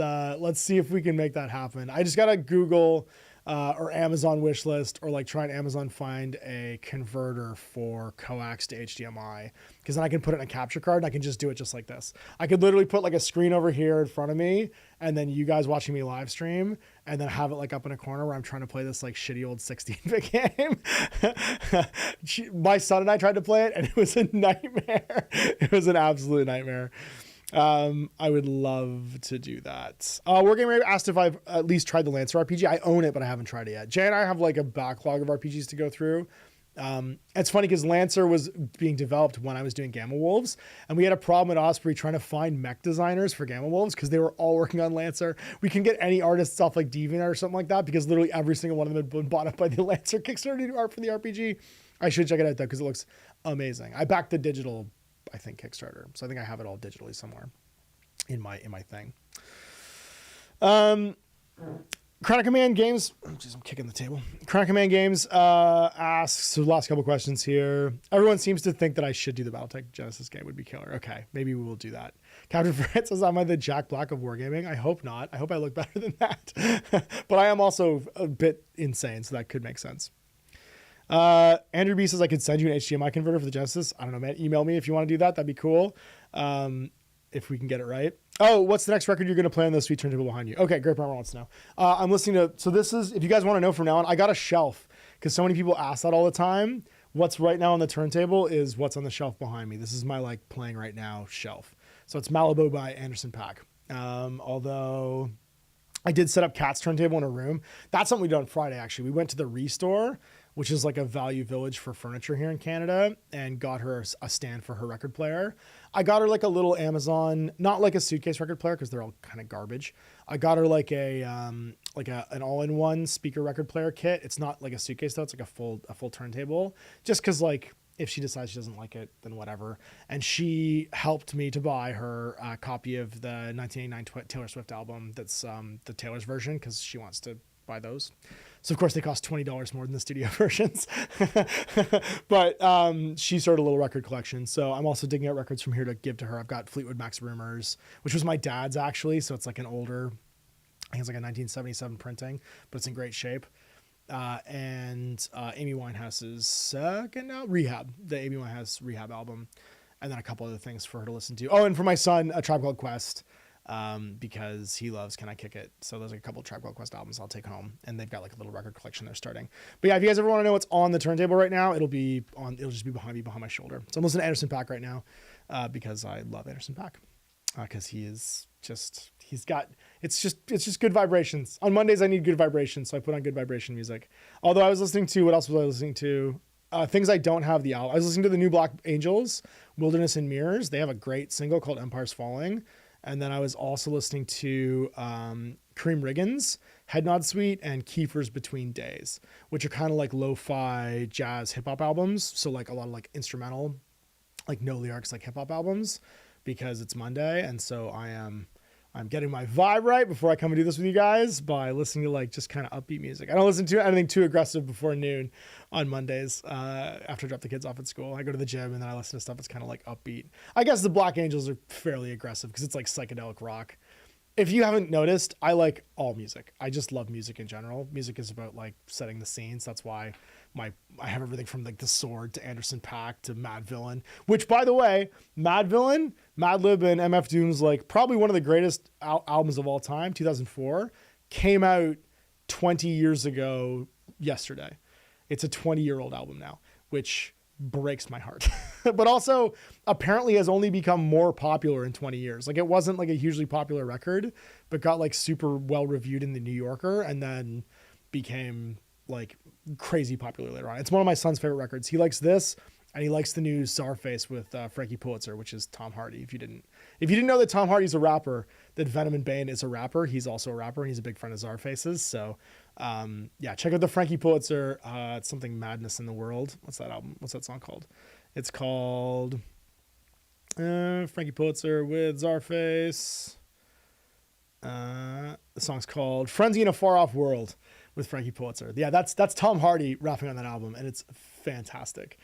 see if we can make that happen. I just gotta Google or Amazon wish list, or like try and Amazon find a converter for coax to HDMI, because then I can put it in a capture card and I can just do it just like this. I could literally put like a screen over here in front of me, and then you guys watching me live stream, and then have it like up in a corner where I'm trying to play this like shitty old 16-bit game. My son and I tried to play it, and it was a nightmare. It was an absolute nightmare. I would love to do that. Wargamer asked if I've at least tried the Lancer RPG. I own it, but I haven't tried it yet. Jay and I have like a backlog of RPGs to go through. It's funny because Lancer was being developed when I was doing Gamma Wolves, and we had a problem at Osprey trying to find mech designers for Gamma Wolves because they were all working on Lancer. We can get any artists off like DeviantArt or something like that, because literally every single one of them had been bought up by the Lancer Kickstarter to do art for the RPG. I should check it out though, because it looks amazing. I backed the digital, I think, Kickstarter, so I think I have it all digitally somewhere in my thing. Chronic Command Games, I'm kicking the table. Chronic Command Games asks, so the last couple questions here. Everyone seems to think that I should do the Battletech Genesis game, would be killer. Okay, maybe we will do that. Captain Fritz says, am I the Jack Black of wargaming? I hope not. I hope I look better than that. But I am also a bit insane, so that could make sense. Andrew B says I could send you an HDMI converter for the Genesis. I don't know, man. Email me if you want to do that. That'd be cool. If we can get it right. Oh, what's the next record you're going to play on the sweet turntable behind you? Okay, Great Primer wants to know. I'm listening to, so this is, if you guys want to know from now on, I got a shelf, because so many people ask that all the time. What's right now on the turntable is what's on the shelf behind me. This is my like playing right now shelf. So it's Malibu by Anderson .Paak. Although I did set up Kat's turntable in a room. That's something we did on Friday, actually. We went to the Restore, which is like a value village for furniture here in Canada, and got her a stand for her record player. I got her like a little Amazon, not like a suitcase record player, because they're all kind of garbage. I got her like an all-in-one speaker record player kit. It's not like a suitcase though; it's like a full turntable. Just because like if she decides she doesn't like it, then whatever. And she helped me to buy her a copy of the 1989 Taylor Swift album. That's the Taylor's version, because she wants to buy those. So of course they cost $20 more than the studio versions. But she started a little record collection. So I'm also digging out records from here to give to her. I've got Fleetwood Mac's Rumors, which was my dad's actually. So it's like an older, I think it's like a 1977 printing, but it's in great shape. And Amy Winehouse's second album, Rehab, the Amy Winehouse Rehab album. And then a couple other things for her to listen to. Oh, and for my son, A Tribe Called Quest. Because he loves Can I Kick It? So there's like a couple of Tribe Called Quest albums I'll take home, and they've got like a little record collection they're starting. But yeah, if you guys ever want to know what's on the turntable right now, it'll just be behind me, behind my shoulder. So I'm listening to Anderson .Paak right now, because I love Anderson .Paak, because it's just good vibrations. On Mondays I need good vibrations, so I put on good vibration music. Although I was listening to, what else was I listening to? Things I don't have the album. I was listening to the new Black Angels, Wilderness and Mirrors. They have a great single called Empire's Falling. And then I was also listening to Kareem Riggins' Head Nod Suite and Kiefer's Between Days, which are kind of like lo-fi jazz hip hop albums. So like a lot of like instrumental, like no lyrics, like hip hop albums, because it's Monday. And so I'm getting my vibe right before I come and do this with you guys by listening to like just kind of upbeat music. I don't listen to anything too aggressive before noon on Mondays after I drop the kids off at school. I go to the gym and then I listen to stuff that's kind of like upbeat. I guess the Black Angels are fairly aggressive because it's like psychedelic rock. If you haven't noticed, I like all music. I just love music in general. Music is about like setting the scenes. That's why I have everything from like The Sword to Anderson .Paak to Mad Villain, which by the way, Mad Villain, Madlib and MF Doom's like probably one of the greatest albums of all time, 2004, came out 20 years ago yesterday. It's a 20-year-old album now, which breaks my heart. But also apparently has only become more popular in 20 years. Like it wasn't like a hugely popular record, but got like super well reviewed in the New Yorker and then became like crazy popular later on. It's one of my son's favorite records. He likes this, and he likes the new Czarface with Frankie Pulitzer, which is Tom Hardy. If you didn't know that Tom Hardy's a rapper, that Venom and Bane is a rapper, he's also a rapper, and he's a big friend of Czarface's. So yeah, check out the Frankie Pulitzer. It's something Madness in the World. What's that album? What's that song called? It's called Frankie Pulitzer with Czarface. The song's called Frenzy in a Far Off World with Frankie Pulitzer. Yeah, that's Tom Hardy rapping on that album, and it's fantastic.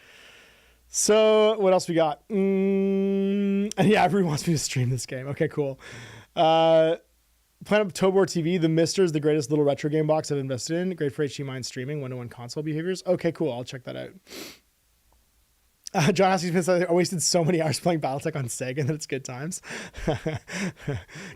So what else we got? And yeah, everyone wants me to stream this game. Okay, cool. Planet Tobor TV, the Mister is the greatest little retro game box I've invested in. Great for HDMI streaming, one-to-one console behaviors. Okay, cool. I'll check that out. John Asking Smith says, I wasted so many hours playing Battletech on Sega and it's good times.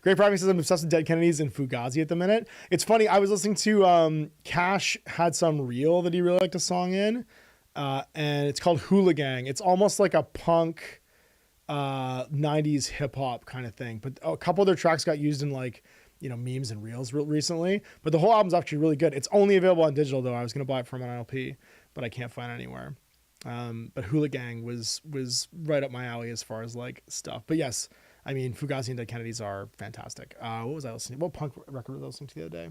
Great Priming says, I'm obsessed with Dead Kennedys and Fugazi at the minute. It's funny, I was listening to Cash had some reel that he really liked a song in, and it's called Hula Gang. It's almost like a punk 90s hip hop kind of thing, but a couple of their tracks got used in like, you know, memes and reels recently, but the whole album's actually really good. It's only available on digital though. I was going to buy it from an LP, but I can't find it anywhere. But Hula Gang was right up my alley as far as like stuff. But yes, I mean, Fugazi and Dead Kennedys are fantastic. What was I listening to? What punk record was I listening to the other day?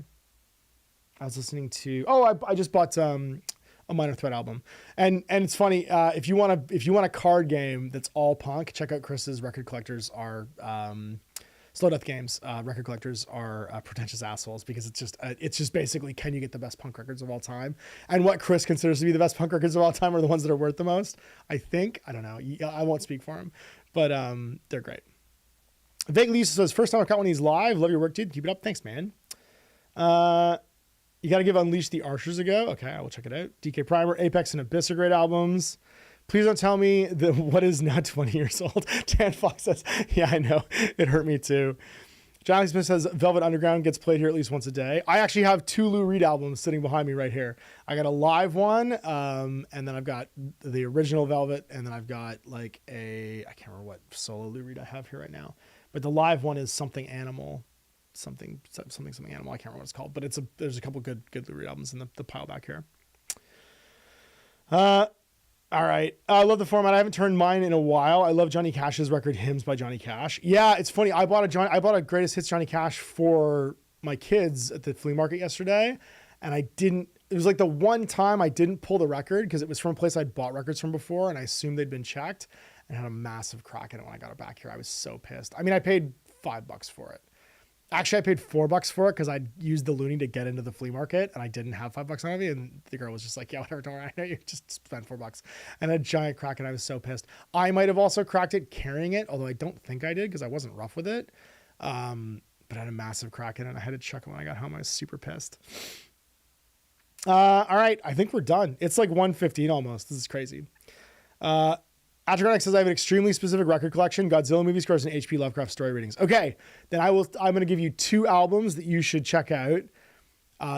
I was listening to, I just bought a Minor Threat album. And it's funny, if you want a card game that's all punk, check out Chris's Record Collectors Are Slow Death Games. Record collectors are pretentious assholes because it's just basically, can you get the best punk records of all time? And what Chris considers to be the best punk records of all time are the ones that are worth the most. I think, I don't know. I won't speak for him, but they're great. Vaguely Lisa says, first time I caught one of these live. Love your work, dude. Keep it up. Thanks, man. You got to give Unleash the Archers a go. Okay, I will check it out. DK Primer, Apex, and Abyss are great albums. Please don't tell me that what is now 20 years old. Dan Fox says, yeah, I know. It hurt me too. Johnny Smith says, Velvet Underground gets played here at least once a day. I actually have 2 Lou Reed albums sitting behind me right here. I got a live one, and then I've got the original Velvet, and then I've got like I can't remember what solo Lou Reed I have here right now. But the live one is Something Animal. Something Animal. I can't remember what it's called, but there's a couple good Lou Reed albums in the pile back here. All right. I love the format. I haven't turned mine in a while. I love Johnny Cash's record, Hymns by Johnny Cash. Yeah, it's funny. I bought a Greatest Hits Johnny Cash for my kids at the flea market yesterday, and it was like the one time I didn't pull the record because it was from a place I'd bought records from before, and I assumed they'd been checked, and had a massive crack in it when I got it back here. I was so pissed. I mean, I paid $5 for it. Actually, I paid $4 for it because I used the Looney to get into the flea market and I didn't have $5 on me. And the girl was just like, yeah, whatever, don't worry. I know you just spent $4 and a giant crack. And I was so pissed. I might have also cracked it carrying it, although I don't think I did because I wasn't rough with it. But I had a massive crack in it. And I had to chuck it when I got home. I was super pissed. All right. I think we're done. It's like 1:15 almost. This is crazy. Atronic says I have an extremely specific record collection, Godzilla movie scores and HP Lovecraft story readings. Okay, then I'm going to give you 2 albums that you should check out.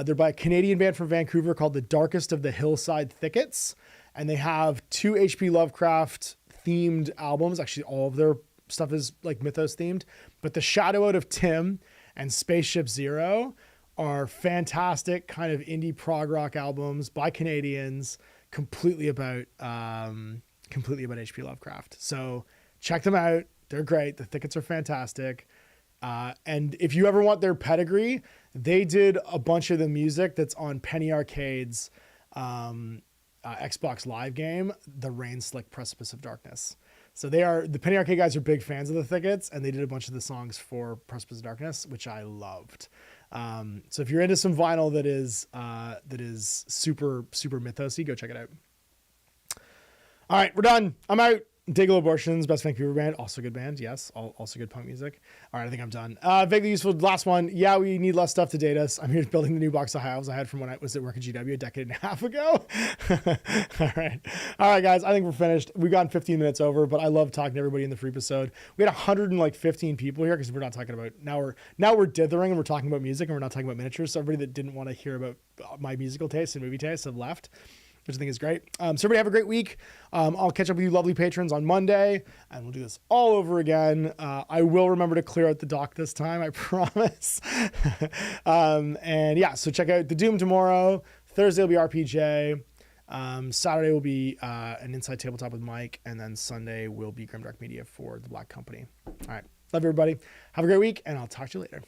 They're by a Canadian band from Vancouver called The Darkest of the Hillside Thickets. And they have 2 HP Lovecraft themed albums. Actually, all of their stuff is like mythos themed. But The Shadow Out of Tim and Spaceship Zero are fantastic kind of indie prog rock albums by Canadians, completely about HP Lovecraft. So check them out. They're great. The Thickets are fantastic. And if you ever want their pedigree, they did a bunch of the music that's on Penny Arcade's Xbox Live game, The Rain Slick Precipice of Darkness. So the Penny Arcade guys are big fans of the Thickets, and they did a bunch of the songs for Precipice of Darkness, which I loved. So if you're into some vinyl that is super, super mythosy, go check it out. All right, we're done. I'm out. Diggle Abortions, Best Vancouver band, also good band. Yes, also good punk music. All right, I think I'm done. Vaguely useful. Last one. Yeah, we need less stuff to date us. I'm here building the new box of hives I had from when I was at work at GW a decade and a half ago. All right, guys. I think we're finished. We've gotten 15 minutes over, but I love talking to everybody in the FREEPISODE. We had 115 people here because we're not talking about now we're dithering and we're talking about music and we're not talking about miniatures. So everybody that didn't want to hear about my musical tastes and movie tastes have left, which I think is great. So everybody have a great week. I'll catch up with you lovely patrons on Monday, and we'll do this all over again. I will remember to clear out the dock this time, I promise. And yeah, so check out The Doom tomorrow. Thursday will be RPJ. Saturday will be an Inside Tabletop with Mike, and then Sunday will be Grimdark Media for The Black Company. All right, love everybody. Have a great week, and I'll talk to you later.